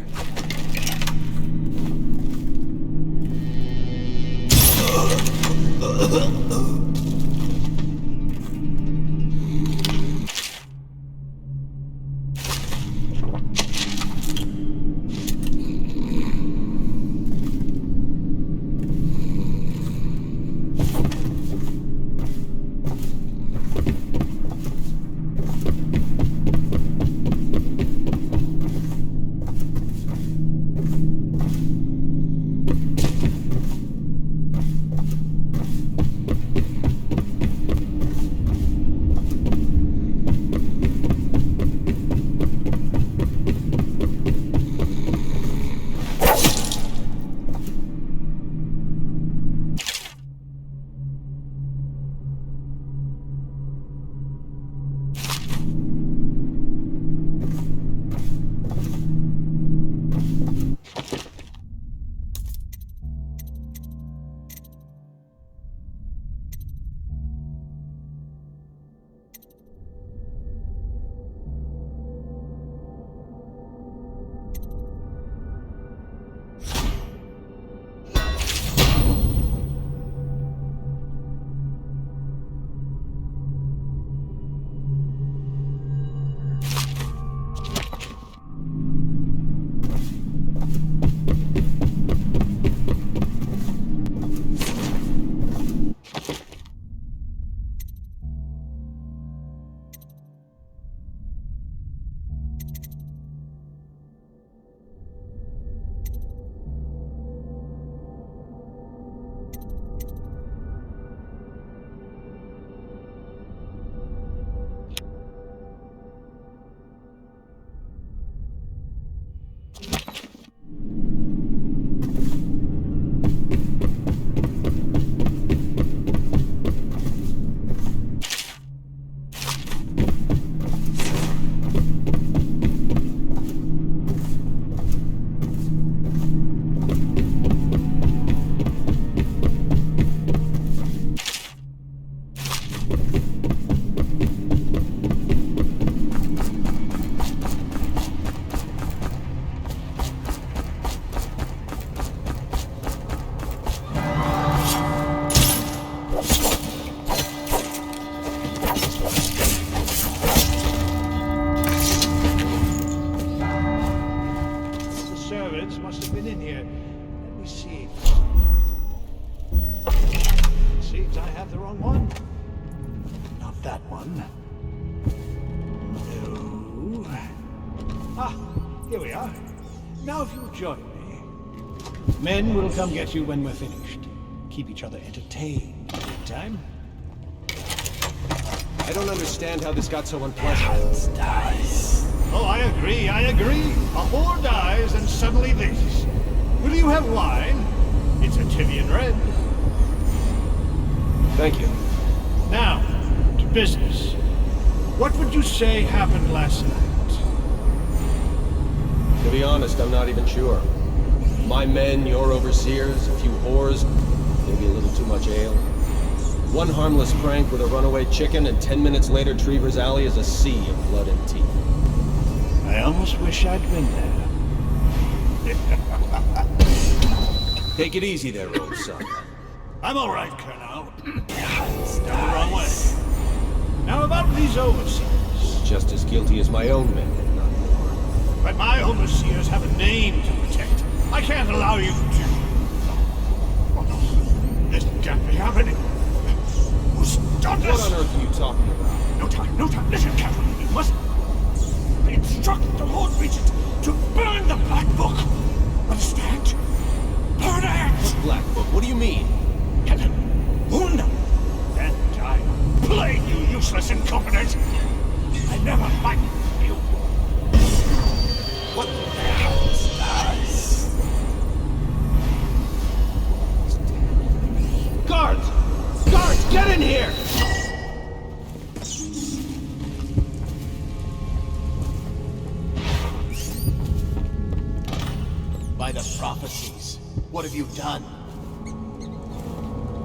that one. No. Ah, here we are. Now if you'll join me. Men will come get you when we're finished. Keep each other entertained. Time? I don't understand how this got so unpleasant. Oh, I agree. A whore dies and suddenly this. Will you have wine? It's a Tivian red. Thank you. Now, to business. What would you say happened last night? To be honest, I'm not even sure. My men, your overseers, a few whores, maybe a little too much ale. One harmless prank with a runaway chicken, and 10 minutes later, Trevor's Alley is a sea of blood and teeth. I almost wish I'd been there. Take it easy there, old son. I'm all right, Colonel. Down the wrong way. Now about these overseers. Just as guilty as my own men, if not more. But my overseers have a name to protect. I can't allow you to... Oh no. This can't be happening. Stop this! What on earth are you talking about? No time. Listen carefully. You must... I instruct the Lord Regent to burn the Black Book. Understand? Burn it! What Black Book? What do you mean? Hunda! Then I plague you, useless incompetent! I never liked you! What the hell is this? Guards! Guards, get in here! By the prophecies, what have you done?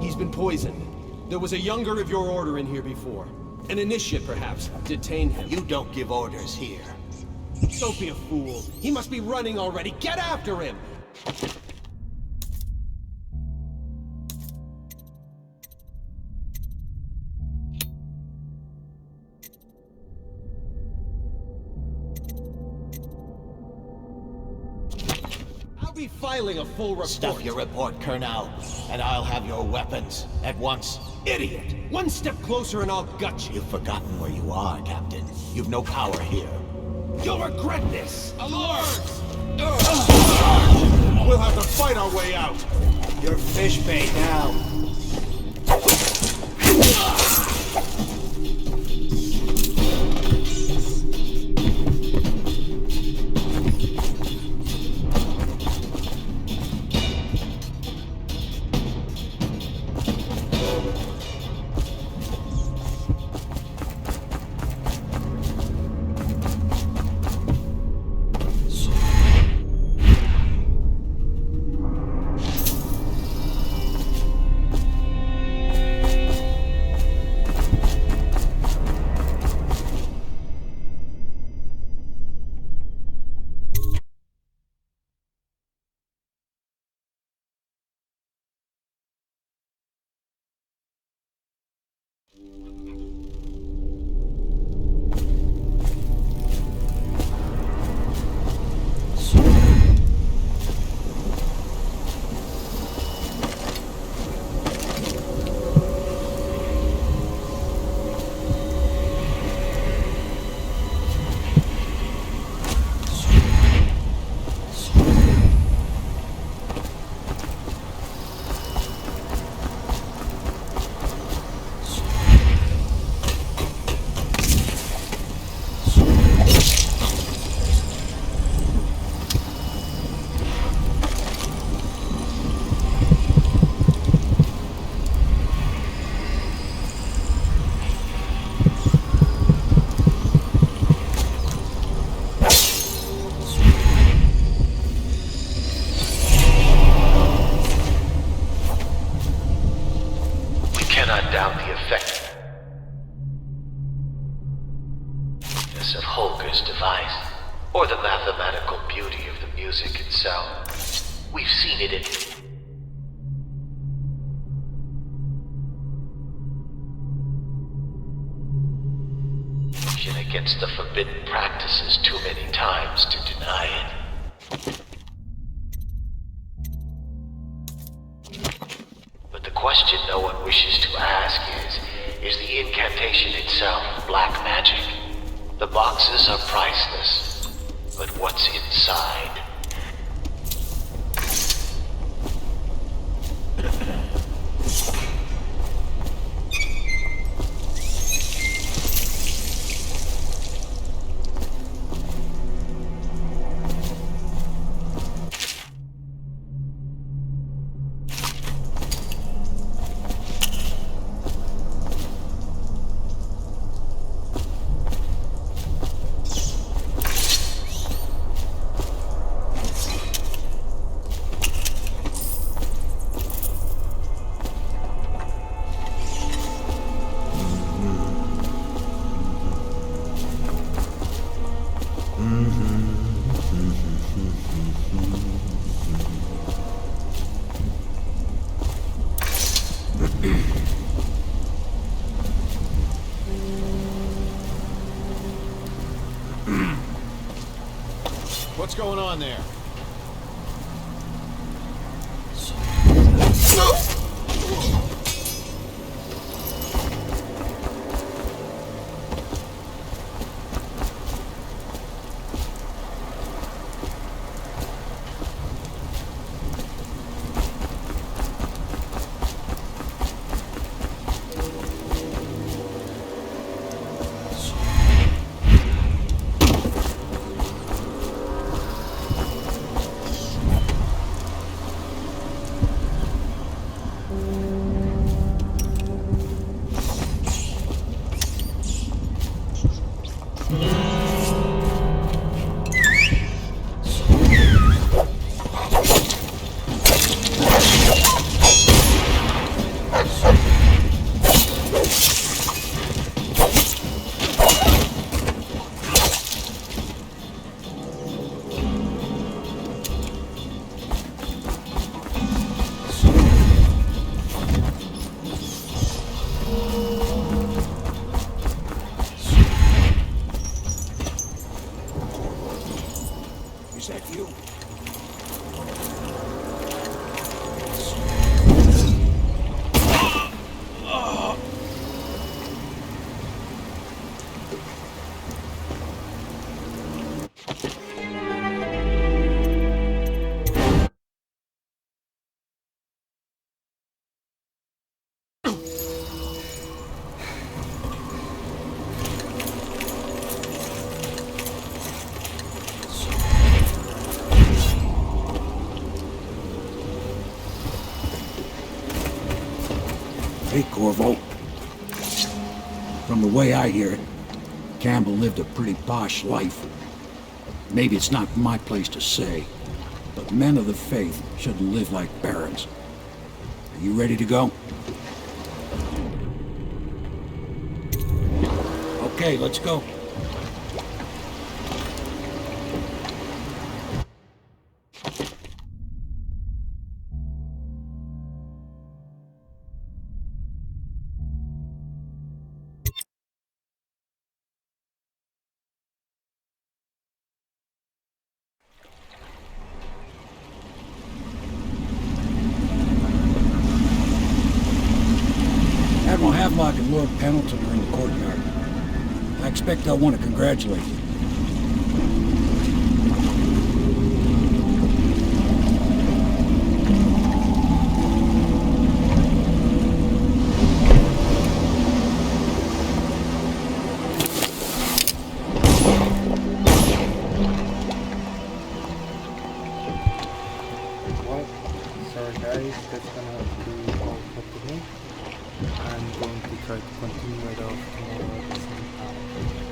He's been poisoned. There was a younger of your order in here before. An initiate, perhaps. Detain him. You don't give orders here. Don't be a fool. He must be running already. Get after him! Be filing a full report. Stuff your report, Colonel, and I'll have your weapons at once. Idiot! One step closer and I'll gut you. You've forgotten where you are, Captain. You've no power here. You'll regret this! Alert! We'll have to fight our way out. You're fish bait now. Of Holger's device, or the mathematical beauty of the music itself. We've seen it in... against the forbidden practices too many times to deny it. But the question no one wishes to ask is the incantation itself, black magic. The boxes are priceless, but what's inside? What's going on there? Is that you? Hey, Corvo. From the way I hear it, Campbell lived a pretty posh life. Maybe it's not my place to say, but men of the faith shouldn't live like barons. Are you ready to go? Okay, let's go. Admiral Havelock and Lord Pendleton are in the courtyard. I expect they'll want to congratulate you. Well, sorry guys, that's gonna have to be all for today. I'm going to try to continue it off tomorrow at the same time.